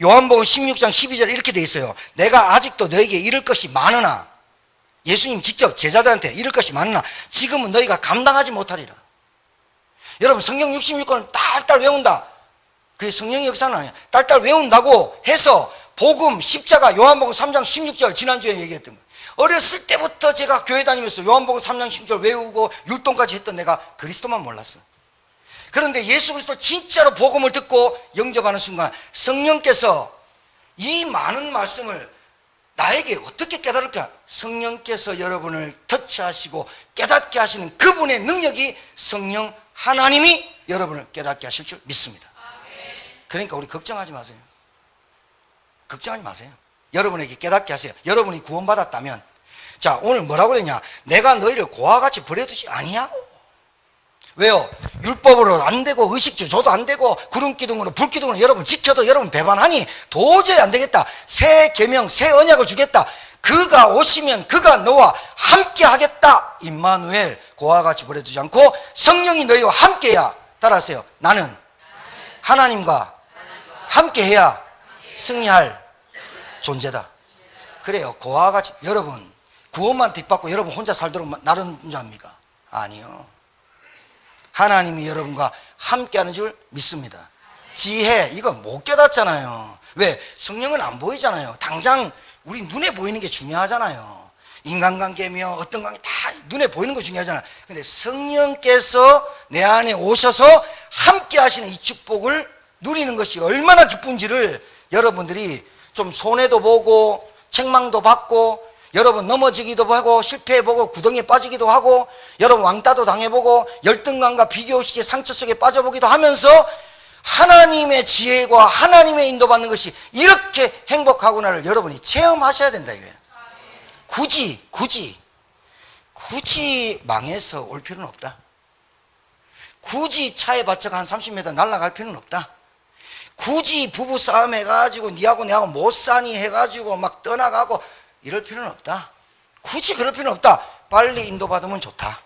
요한복음 16장 12절에 이렇게 돼 있어요. 내가 아직도 너에게 이를 것이 많으나, 예수님 직접 제자들한테 이를 것이 많으나 지금은 너희가 감당하지 못하리라. 여러분 성경 66권을 딸딸 외운다. 그게 성령의 역사는 아니야. 딸딸 외운다고 해서 복음, 십자가, 요한복음 3장 16절 지난주에 얘기했던 거예요. 어렸을 때부터 제가 교회 다니면서 요한복음 3장 16절 외우고 율동까지 했던 내가 그리스도만 몰랐어. 그런데 예수 그리스도 진짜로 복음을 듣고 영접하는 순간 성령께서 이 많은 말씀을 나에게 어떻게 깨달을까? 성령께서 여러분을 터치하시고 깨닫게 하시는 그분의 능력이 성령 하나님이 여러분을 깨닫게 하실 줄 믿습니다. 그러니까 우리 걱정하지 마세요. 걱정하지 마세요. 여러분에게 깨닫게 하세요. 여러분이 구원받았다면. 자, 오늘 뭐라고 그랬냐? 내가 너희를 고와 같이 버려두지 아니하고. 왜요? 율법으로 안 되고 의식주 줘도 안 되고 구름기둥으로 불기둥으로 여러분 지켜도 여러분 배반하니 도저히 안 되겠다. 새 계명 새 언약을 주겠다. 그가 오시면 그가 너와 함께 하겠다. 임마누엘, 고와 같이 보내두지 않고 성령이 너희와 함께해야, 따라하세요, 나는 하나님과 함께해야 승리할 존재다. 그래요. 고와 같이. 여러분 구원만 뒷받고 여러분 혼자 살도록 나른 줄 압니까? 아니요. 하나님이 여러분과 함께하는 줄 믿습니다. 지혜, 이거 못 깨닫잖아요. 왜? 성령은 안 보이잖아요. 당장 우리 눈에 보이는 게 중요하잖아요. 인간관계며 어떤 관계 다 눈에 보이는 거 중요하잖아요. 근데 성령께서 내 안에 오셔서 함께 하시는 이 축복을 누리는 것이 얼마나 기쁜지를 여러분들이 좀 손해도 보고 책망도 받고 여러분 넘어지기도 하고 실패해보고 구덩이에 빠지기도 하고 여러분 왕따도 당해보고 열등감과 비교의식의 상처 속에 빠져보기도 하면서 하나님의 지혜와 하나님의 인도받는 것이 이렇게 행복하구나를 여러분이 체험하셔야 된다 이거예요. 굳이 망해서 올 필요는 없다. 굳이 차에 받쳐가 한 30m 날아갈 필요는 없다. 굳이 부부싸움 해가지고 니하고 내하고 못 사니 해가지고 막 떠나가고 이럴 필요는 없다. 굳이 그럴 필요는 없다. 빨리 인도받으면 좋다.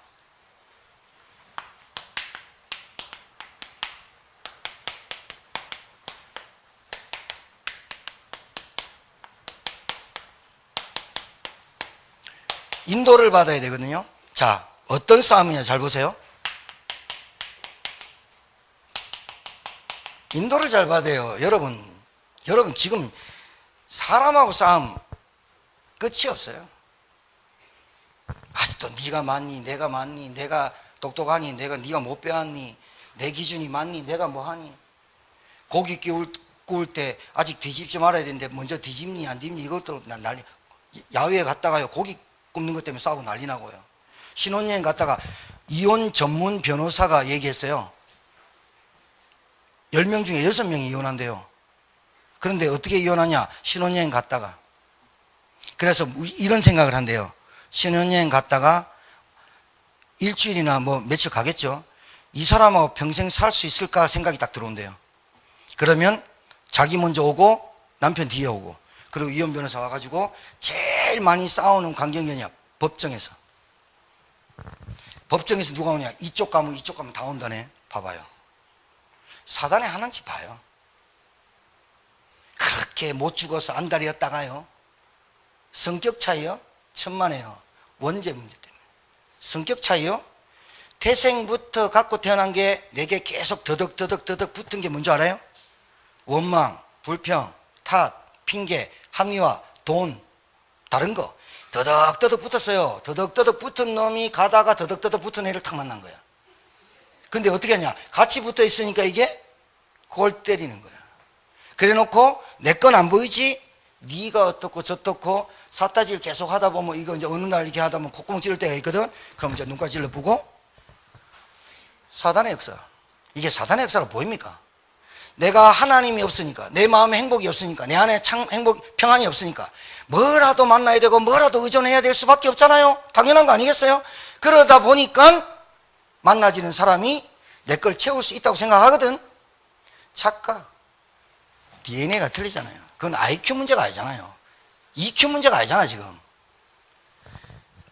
인도를 받아야 되거든요. 자, 어떤 싸움이냐 잘 보세요. 인도를 잘 받아요. 여러분 지금 사람하고 싸움 끝이 없어요. 아직도 네가 맞니, 내가 맞니, 내가 똑똑하니, 네가 못 배웠니, 내 기준이 맞니, 내가 뭐하니. 고기 구울 때 아직 뒤집지 말아야 되는데 먼저 뒤집니 안 뒤집니 이것도 난리. 야외에 갔다가요 고기 굽는 것 때문에 싸우고 난리 나고요. 신혼여행 갔다가 이혼 전문 변호사가 얘기했어요. 10명 중에 6명이 이혼한대요. 그런데 어떻게 이혼하냐? 신혼여행 갔다가. 그래서 이런 생각을 한대요. 신혼여행 갔다가 일주일이나 뭐 며칠 가겠죠. 이 사람하고 평생 살 수 있을까 생각이 딱 들어온대요. 그러면 자기 먼저 오고 남편 뒤에 오고, 그리고 이혼 변호사 와가지고 제일 많이 싸우는 관계는요, 법정에서. 법정에서 누가 오냐? 이쪽 가면 다 온다네. 봐봐요. 사단의 하나인지 봐요. 그렇게 못 죽어서 안달이었다가요. 성격 차이요? 천만에요. 원죄 문제 때문에. 성격 차이요? 태생부터 갖고 태어난 게 내게 계속 더덕 붙은 게 뭔지 알아요? 원망, 불평, 탓, 핑계, 합리화, 돈, 다른 거. 더덕 붙었어요. 더덕 붙은 놈이 가다가 더덕 붙은 애를 탁 만난 거야. 근데 어떻게 하냐? 같이 붙어 있으니까 이게 골 때리는 거야. 그래 놓고 내 건 안 보이지? 네가 어떻고 저떻고 사타질 계속 하다 보면 이거 이제 어느 날 이렇게 하다 보면 콧구멍 찌를 때가 있거든? 그럼 이제 눈까지 찔러보고 사단의 역사. 이게 사단의 역사로 보입니까? 내가 하나님이 없으니까, 내 마음에 행복이 없으니까, 내 안에 평안이 없으니까 뭐라도 만나야 되고 뭐라도 의존해야 될 수밖에 없잖아요. 당연한 거 아니겠어요? 그러다 보니까 만나지는 사람이 내 걸 채울 수 있다고 생각하거든. 착각. DNA가 틀리잖아요. 그건 IQ 문제가 아니잖아요. EQ 문제가 아니잖아 지금.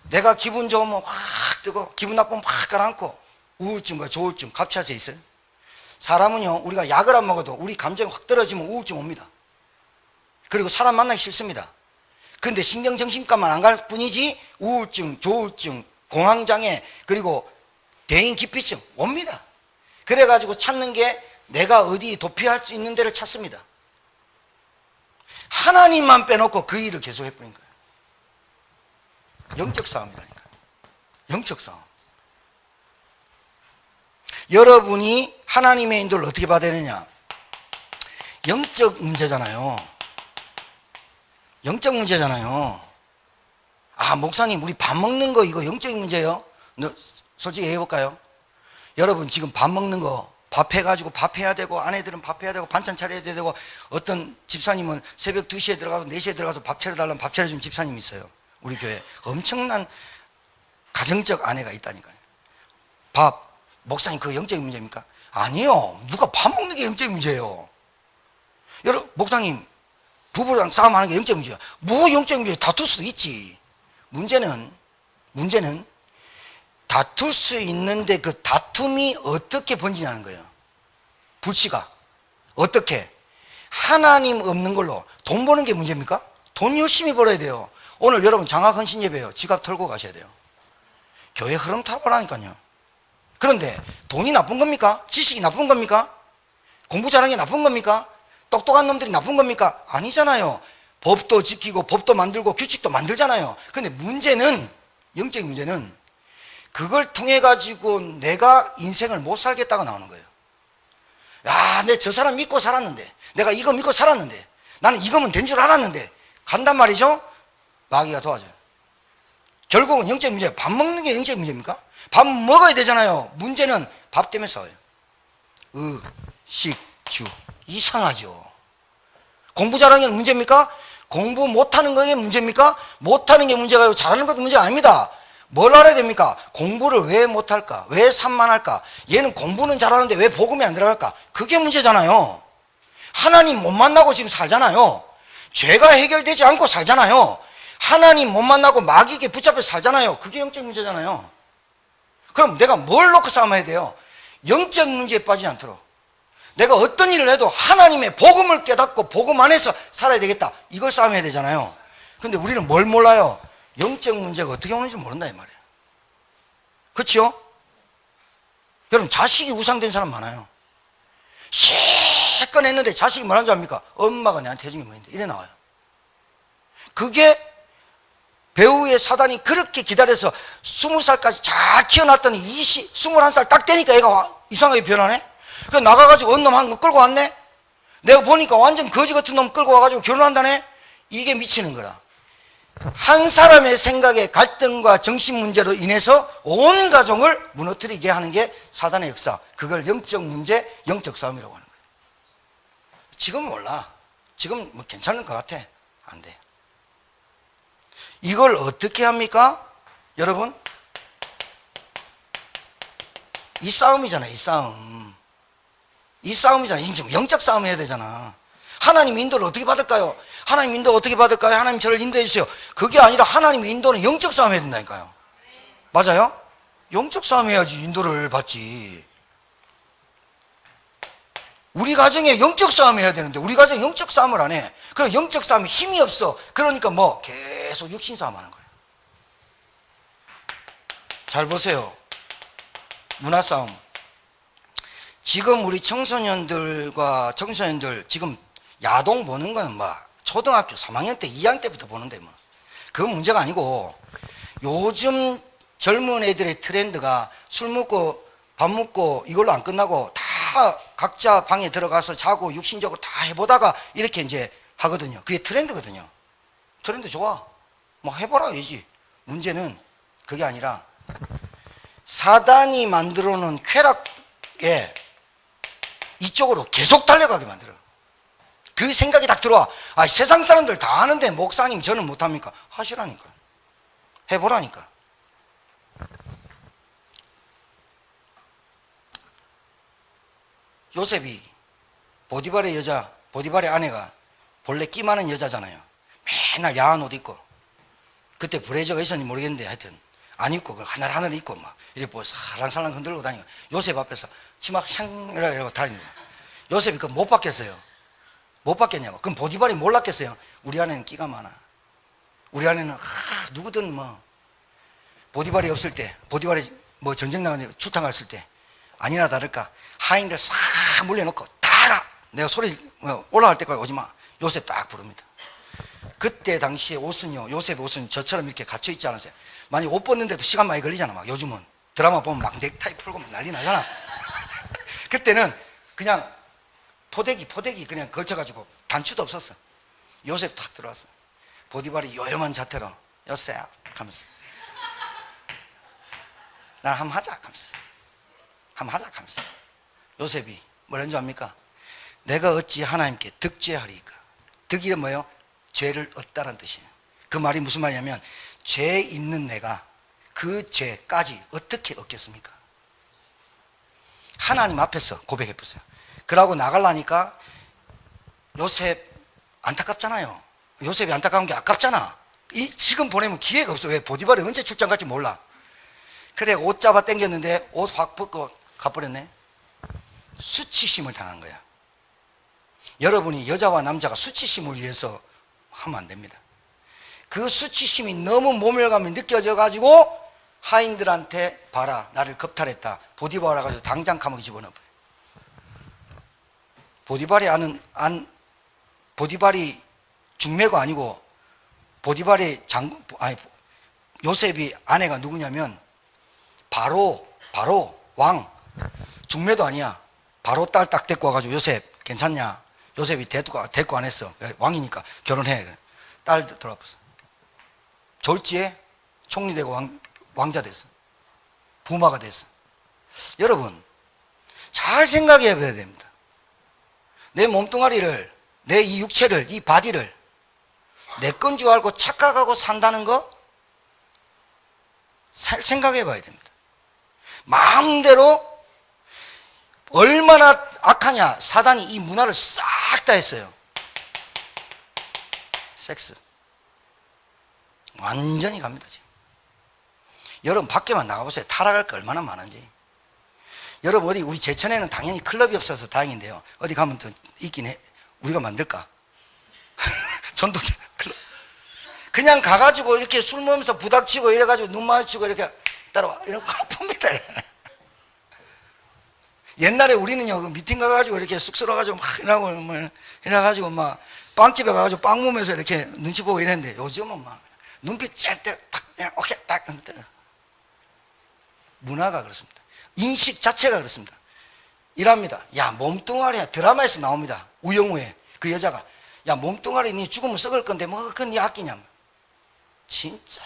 내가 기분 좋으면 확 뜨고 기분 나쁘면 확 가라앉고, 우울증과 조울증 갑차져 있어요. 사람은요, 우리가 약을 안 먹어도 우리 감정이 확 떨어지면 우울증 옵니다. 그리고 사람 만나기 싫습니다. 근데 신경정신과만 안 갈 뿐이지 우울증, 조울증, 공황장애, 그리고 대인기피증 옵니다. 그래가지고 찾는 게 내가 어디 도피할 수 있는 데를 찾습니다. 하나님만 빼놓고 그 일을 계속 해버린 거예요. 영적 싸움이라니까요. 영적 싸움. 여러분이 하나님의 인도를 어떻게 받아야 되느냐? 영적 문제잖아요. 영적 문제잖아요. 아, 목사님 우리 밥 먹는 거 이거 영적인 문제예요? 솔직히 얘기해볼까요? 여러분 지금 밥 먹는 거, 밥 해가지고 밥 해야 되고, 아내들은 밥 해야 되고, 반찬 차려야 되고, 어떤 집사님은 새벽 2시에 들어가서 4시에 들어가서 밥 차려달라면 밥 차려주는 집사님이 있어요. 우리 교회에 엄청난 가정적 아내가 있다니까요. 밥, 목사님 그거 영적인 문제입니까? 아니요. 누가 밥 먹는 게 영적인 문제예요. 여러분, 목사님 부부랑 싸움하는 게 영적 문제야. 뭐 영적 문제? 다툴 수도 있지. 문제는 다툴 수 있는데 그 다툼이 어떻게 번지냐는 거예요. 불씨가 어떻게? 하나님 없는 걸로. 돈 버는 게 문제입니까? 돈 열심히 벌어야 돼요. 오늘 여러분 장학헌신 예배요. 지갑 털고 가셔야 돼요. 교회 흐름 타보라니까요. 그런데 돈이 나쁜 겁니까? 지식이 나쁜 겁니까? 공부 잘하는 게 나쁜 겁니까? 똑똑한 놈들이 나쁜 겁니까? 아니잖아요. 법도 지키고 법도 만들고 규칙도 만들잖아요. 근데 문제는, 영적인 문제는 그걸 통해 가지고 내가 인생을 못 살겠다가 나오는 거예요. 야, 내 저 사람 믿고 살았는데, 내가 이거 믿고 살았는데, 나는 이거면 된 줄 알았는데 간단 말이죠. 마귀가 도와줘요. 결국은 영적 문제예요. 밥 먹는 게 영적 문제입니까? 밥 먹어야 되잖아요. 문제는 밥 때문에 싸워요. 식, 주. 이상하죠. 공부 잘하는 게 문제입니까? 공부 못하는 게 문제입니까? 못하는 게 문제가 아니고 잘하는 것도 문제가 아닙니다. 뭘 알아야 됩니까? 공부를 왜 못할까? 왜 산만할까? 얘는 공부는 잘하는데 왜 복음이 안 들어갈까? 그게 문제잖아요. 하나님 못 만나고 지금 살잖아요. 죄가 해결되지 않고 살잖아요. 하나님 못 만나고 마귀에게 붙잡혀 살잖아요. 그게 영적 문제잖아요. 그럼 내가 뭘 놓고 싸움해야 돼요? 영적 문제에 빠지지 않도록. 내가 어떤 일을 해도 하나님의 복음을 깨닫고 복음 안에서 살아야 되겠다. 이걸 싸움해야 되잖아요. 근데 우리는 뭘 몰라요? 영적 문제가 어떻게 오는지 모른다 이 말이에요. 그렇죠? 여러분 자식이 우상된 사람 많아요. 실컷 했는데 자식이 뭐라는 줄 압니까? 엄마가 내한테 해준 게 뭐인데 이래 나와요. 그게 배우의 사단이 그렇게 기다려서 20살까지 잘 키워놨더니 21살 딱 되니까 애가 이상하게 변하네? 그 나가가지고 어느 놈 한 거 끌고 왔네? 내가 보니까 완전 거지 같은 놈 끌고 와가지고 결혼한다네? 이게 미치는 거라. 한 사람의 생각에 갈등과 정신 문제로 인해서 온 가정을 무너뜨리게 하는 게 사단의 역사. 그걸 영적 문제, 영적 싸움이라고 하는 거예요. 지금 몰라. 지금 뭐 괜찮을 것 같아. 안 돼. 이걸 어떻게 합니까? 여러분, 이 싸움이잖아요. 이 싸움. 이 싸움이잖아요. 영적 싸움 해야 되잖아. 하나님 인도를 어떻게 받을까요? 하나님 인도 어떻게 받을까요? 하나님 저를 인도해 주세요. 그게 아니라 하나님의 인도는 영적 싸움 해야 된다니까요. 맞아요? 영적 싸움 해야지 인도를 받지. 우리 가정에 영적 싸움 해야 되는데 우리 가정에 영적 싸움을 안 해. 그 영적 싸움에 힘이 없어. 그러니까 뭐 계속 육신 싸움 하는 거예요. 잘 보세요. 문화 싸움. 지금 우리 청소년들 지금 야동 보는 거는 뭐 초등학교 3학년 때 2학년 때부터 보는데 뭐 그건 문제가 아니고 요즘 젊은 애들의 트렌드가 술 먹고 밥 먹고 이걸로 안 끝나고 다 각자 방에 들어가서 자고 육신적으로 다 해보다가 이렇게 이제 하거든요. 그게 트렌드거든요. 트렌드 좋아. 뭐 해보라 이지. 문제는 그게 아니라 사단이 만들어 놓은 쾌락에 이쪽으로 계속 달려가게 만들어. 그 생각이 딱 들어와. 아, 세상 사람들 다 하는데 목사님 저는 못합니까? 하시라니까. 해보라니까. 요셉이 보디발의 아내가 본래 끼 많은 여자잖아요. 맨날 야한 옷 입고. 그때 브레이저가 있었는지 모르겠는데 하여튼 안 입고 하늘 입고 막 이렇게 보고 살랑살랑 흔들고 다니고 요셉 앞에서 치마 샹 이러고 다니고. 요셉이 그거 못 받겠어요. 못 받겠냐고. 그럼 보디발이 몰랐겠어요. 우리 아내는 끼가 많아. 우리 아내는 누구든 뭐 보디발이 없을 때, 보디발이 뭐 전쟁 나가서 출장 갔을 때 아니나 다를까 하인들 싹 물려놓고 다 내가 소리 올라갈 때까지 오지마. 요셉 딱 부릅니다. 그때 당시에 옷은요, 요셉 옷은 저처럼 이렇게 갇혀 있지 않았어요. 만약 옷 벗는데도 시간 많이 걸리잖아. 막 요즘은 드라마 보면 막 넥타이 풀고 막 난리 나잖아. 그때는 그냥 포대기 그냥 걸쳐가지고 단추도 없었어. 요셉 탁 들어왔어. 보디발이 요염한 자태로 요셉 하면서 난 한번 하자 하면서 요셉이 뭐라는 줄 압니까? 내가 어찌 하나님께 득죄하리까. 득이 뭐예요? 죄를 얻다라는 뜻이에요. 그 말이 무슨 말이냐면 죄 있는 내가 그 죄까지 어떻게 얻겠습니까? 하나님 앞에서 고백해 보세요. 그러고 나가려니까 요셉 안타깝잖아요. 요셉이 안타까운 게 아깝잖아. 지금 보내면 기회가 없어. 왜? 보디발이 언제 출장 갈지 몰라. 그래 옷 잡아 당겼는데 옷 확 벗고 가버렸네. 수치심을 당한 거야. 여러분이 여자와 남자가 수치심을 위해서 하면 안 됩니다. 그 수치심이 너무 모멸감이 느껴져 가지고 하인들한테 봐라 나를 겁탈했다. 보디발아 가지고 당장 감옥에 집어넣어버려. 보디발이 중매가 아니고 보디발의 요셉이 아내가 누구냐면 바로 왕. 중매도 아니야. 바로 딸 딱 데리고 와가지고 요셉 괜찮냐? 요셉이 데리고 안 했어. 왕이니까 결혼해. 딸 들어왔어. 졸지에 총리 되고 왕자 됐어. 부마가 됐어. 여러분 잘 생각해 봐야 됩니다. 내 몸뚱아리를, 내 이 육체를, 이 바디를 내 건 줄 알고 착각하고 산다는 거 생각해 봐야 됩니다. 마음대로 얼마나 악하냐. 사단이 이 문화를 싹 다 했어요. 섹스 완전히 갑니다. 지금 여러분 밖에만 나가보세요. 타락할 게 얼마나 많은지. 여러분 어디 우리 제천에는 당연히 클럽이 없어서 다행인데요. 어디 가면 더 있긴 해. 우리가 만들까? 전도 클럽. 그냥 가가지고 이렇게 술 먹으면서 부닥치고 이래가지고 눈 마주치고 이렇게 따라와. 이런 거 아픕니다. 옛날에 우리는요, 미팅 가가지고 이렇게 쑥스러워 가지고 막 이래가지고 막 빵집에 가가지고 빵 먹으면서 이렇게 눈치 보고 이랬는데 요즘은 막 눈빛 짤 때 탁, 그냥 오케이, 딱. 문화가 그렇습니다. 인식 자체가 그렇습니다. 이랍니다. 야, 몸뚱아리야. 드라마에서 나옵니다. 우영우의 그 여자가. 야, 몸뚱아리 니 죽으면 썩을 건데 뭐 그건 니 아끼냐. 진짜,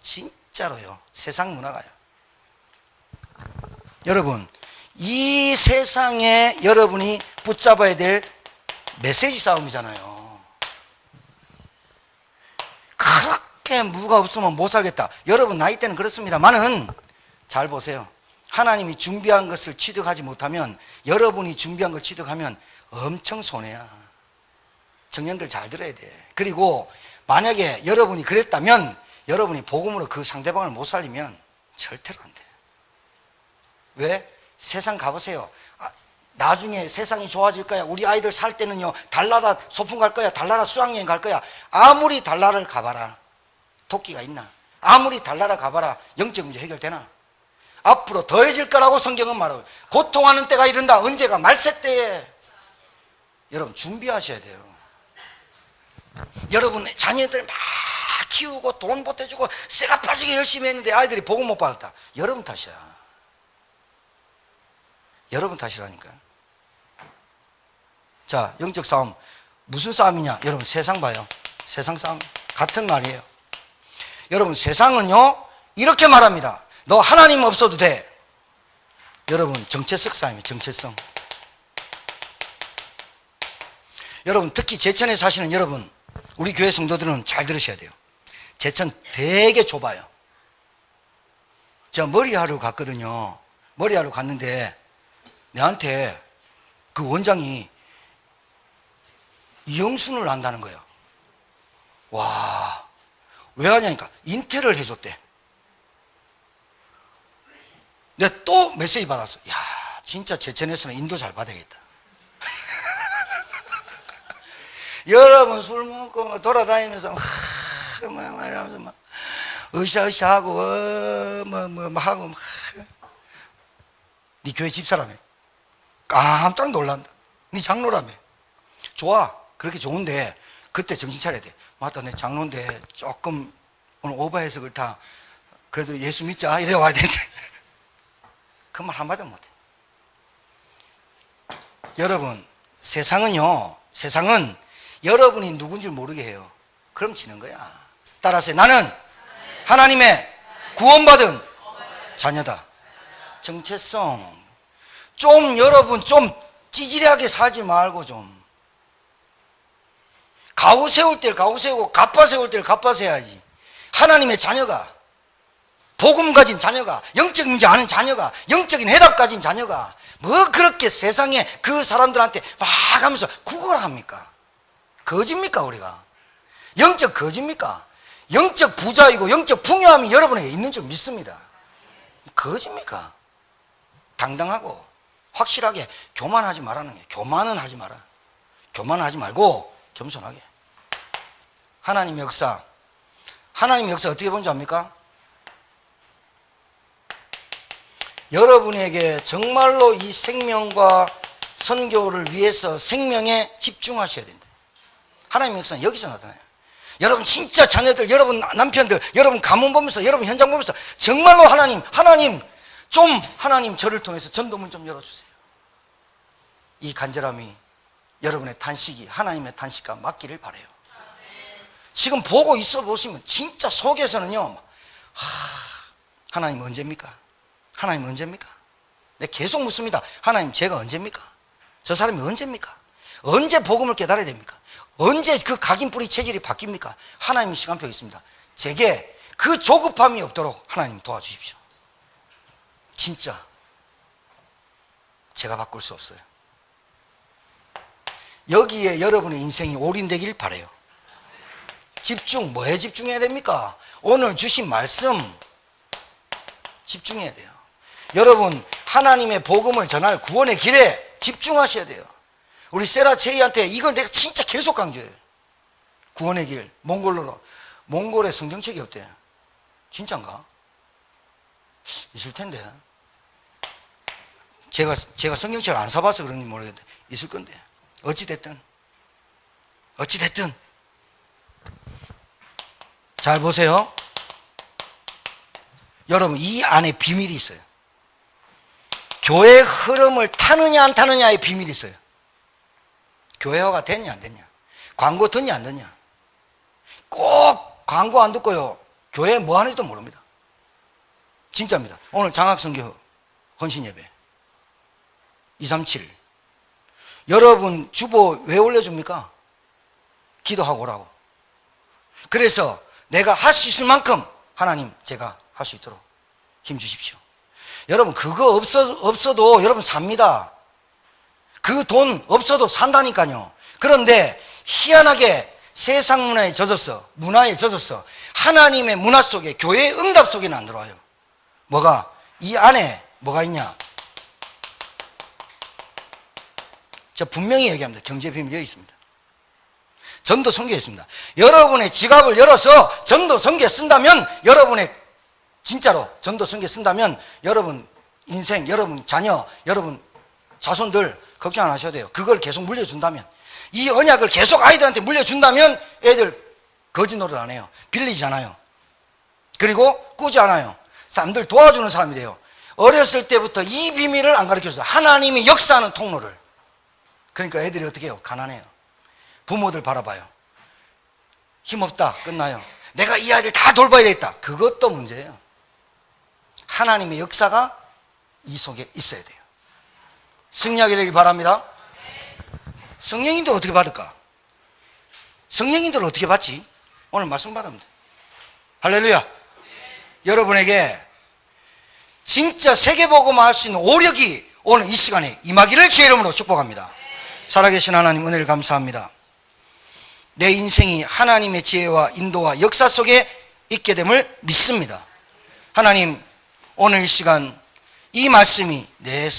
진짜로요. 세상 문화가요. 여러분, 이 세상에 여러분이 붙잡아야 될 메시지 싸움이잖아요. 그렇게 무가 없으면 못 살겠다. 여러분 나이 때는 그렇습니다만은 잘 보세요. 하나님이 준비한 것을 취득하지 못하면, 여러분이 준비한 걸 취득하면 엄청 손해야. 청년들 잘 들어야 돼. 그리고 만약에 여러분이 그랬다면, 여러분이 복음으로 그 상대방을 못 살리면 절대로 안 돼. 왜? 세상 가보세요. 나중에 세상이 좋아질 거야. 우리 아이들 살 때는요, 달나라 소풍 갈 거야. 달나라 수학여행 갈 거야. 아무리 달나라를 가봐라. 토끼가 있나? 아무리 달나라 가봐라. 영적 문제 해결되나? 앞으로 더해질 거라고 성경은 말하고, 고통하는 때가 이른다. 언제가? 말세 때에. 여러분 준비하셔야 돼요. 여러분 자녀들 막 키우고 돈 보태주고 쇠가 빠지게 열심히 했는데 아이들이 복음 못 받았다. 여러분 탓이야. 여러분 탓이라니까. 자, 영적 싸움 무슨 싸움이냐? 여러분 세상 봐요. 세상 싸움 같은 말이에요. 여러분 세상은요 이렇게 말합니다. 너 하나님 없어도 돼. 여러분 정체성 싸움이에요. 정체성. 여러분 특히 제천에 사시는 여러분, 우리 교회 성도들은 잘 들으셔야 돼요. 제천 되게 좁아요. 제가 머리하러 갔거든요. 머리하러 갔는데 내한테 그 원장이 이영순을 안다는 거예요. 와, 왜 하냐니까 인테를 해줬대. 내가 또 메시지 받았어. 야, 진짜 제천에서는 인도 잘 받아야겠다. 여러분 술 먹고 돌아다니면서 막 이러면서 막 으쌰으쌰하고 뭐 하고 막. 네 교회 집사라며. 깜짝 놀란다. 네 장로라며. 좋아. 그렇게 좋은데 그때 정신 차려야 돼. 맞다, 내 장로인데 조금 오늘 오버해서 그렇다. 그래도 예수 믿자 이래 와야 되는데 그 말 한마디 못해. 여러분 세상은요, 세상은 여러분이 누군지 모르게 해요. 그럼 지는 거야. 따라서 나는 하나님의 구원받은 자녀다. 정체성. 좀 여러분 좀 찌질하게 살지 말고 좀 가우 세울 때를 가우 세우고 갑바 세울 때를 갑바 세야지. 하나님의 자녀가, 복음 가진 자녀가, 영적인 문제 아는 자녀가, 영적인 해답 가진 자녀가 뭐 그렇게 세상에 그 사람들한테 막 하면서 구걸합니까? 거짓입니까 우리가? 영적 거짓입니까? 영적 부자이고 영적 풍요함이 여러분에게 있는 줄 믿습니다. 거짓입니까? 당당하고 확실하게 교만하지 말라는 거예요. 교만은 하지 마라. 교만하지 말고 겸손하게. 하나님의 역사 어떻게 본지 압니까? 여러분에게 정말로 이 생명과 선교를 위해서 생명에 집중하셔야 된다. 하나님의 역사는 여기서 나타나요. 여러분 진짜 자녀들, 여러분 남편들, 여러분 가문 보면서, 여러분 현장 보면서 정말로 하나님 저를 통해서 전도문 좀 열어주세요. 이 간절함이 여러분의 탄식이 하나님의 탄식과 맞기를 바라요. 지금 보고 있어 보시면 진짜 속에서는요, 하나님 언제입니까? 하나님 언제입니까? 내 계속 묻습니다. 하나님 제가 언제입니까? 저 사람이 언제입니까? 언제 복음을 깨달아야 됩니까? 언제 그 각인뿌리 체질이 바뀝니까? 하나님 시간표 있습니다. 제게 그 조급함이 없도록 하나님 도와주십시오. 진짜 제가 바꿀 수 없어요. 여기에 여러분의 인생이 올인되길 바라요. 집중, 뭐에 집중해야 됩니까? 오늘 주신 말씀 집중해야 돼요. 여러분 하나님의 복음을 전할 구원의 길에 집중하셔야 돼요. 우리 세라 체이한테 이건 내가 진짜 계속 강조해요. 구원의 길, 몽골에 성경책이 없대. 진짠가? 있을 텐데. 제가 성경책을 안 사봐서 그런지 모르겠는데 있을 건데. 어찌됐든 잘 보세요. 여러분 이 안에 비밀이 있어요. 교회 흐름을 타느냐 안 타느냐의 비밀이 있어요. 교회화가 됐냐 안 됐냐, 광고 듣냐 안 듣냐. 꼭 광고 안 듣고요 교회 뭐 하는지도 모릅니다. 진짜입니다. 오늘 장학선교 헌신예배 237 여러분 주보 왜 올려줍니까? 기도하고 오라고. 그래서 내가 할 수 있을 만큼 하나님 제가 할 수 있도록 힘 주십시오. 여러분 그거 없어도 여러분 삽니다. 그 돈 없어도 산다니까요. 그런데 희한하게 세상 문화에 젖어서 하나님의 문화 속에, 교회의 응답 속에는 안 들어와요. 뭐가? 이 안에 뭐가 있냐? 제가 분명히 얘기합니다. 경제 비밀 여기 있습니다. 전도 선교에 있습니다. 여러분의 지갑을 열어서 전도 선교에 쓴다면, 여러분의 진짜로 전도 선교에 쓴다면 여러분 인생, 여러분 자녀, 여러분 자손들 걱정 안 하셔도 돼요. 그걸 계속 물려준다면, 이 언약을 계속 아이들한테 물려준다면 애들 거지 노릇 안 해요. 빌리지 않아요. 그리고 꾸지 않아요. 남들 도와주는 사람이 돼요. 어렸을 때부터 이 비밀을 안 가르쳐줘요. 하나님이 역사하는 통로를. 그러니까 애들이 어떻게 해요? 가난해요. 부모들 바라봐요. 힘없다. 끝나요. 내가 이 아이를 다 돌봐야 되겠다. 그것도 문제예요. 하나님의 역사가 이 속에 있어야 돼요. 승리하게 되길 바랍니다. 성령님들 어떻게 받을까? 성령님들 어떻게 받지? 오늘 말씀 받으면 돼. 할렐루야. 여러분에게 진짜 세계복음화 할 수 있는 오력이 오늘 이 시간에 임하기를 주의 이름으로 축복합니다. 살아계신 하나님 은혜를 감사합니다. 내 인생이 하나님의 지혜와 인도와 역사 속에 있게 됨을 믿습니다. 하나님, 오늘 이 시간 이 말씀이 내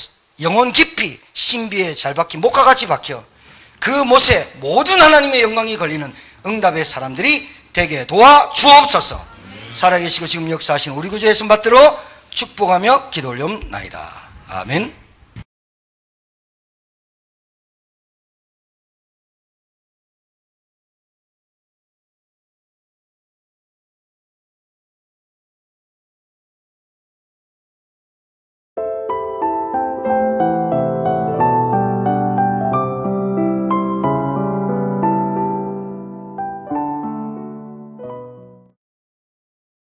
영혼 깊이 신비에 잘 박힌 못과 같이 박혀 그 못에 모든 하나님의 영광이 걸리는 응답의 사람들이 되게 도와 주옵소서. 살아계시고 지금 역사하신 우리 구주 예수 받들어 축복하며 기도 올려옵나이다. 아멘.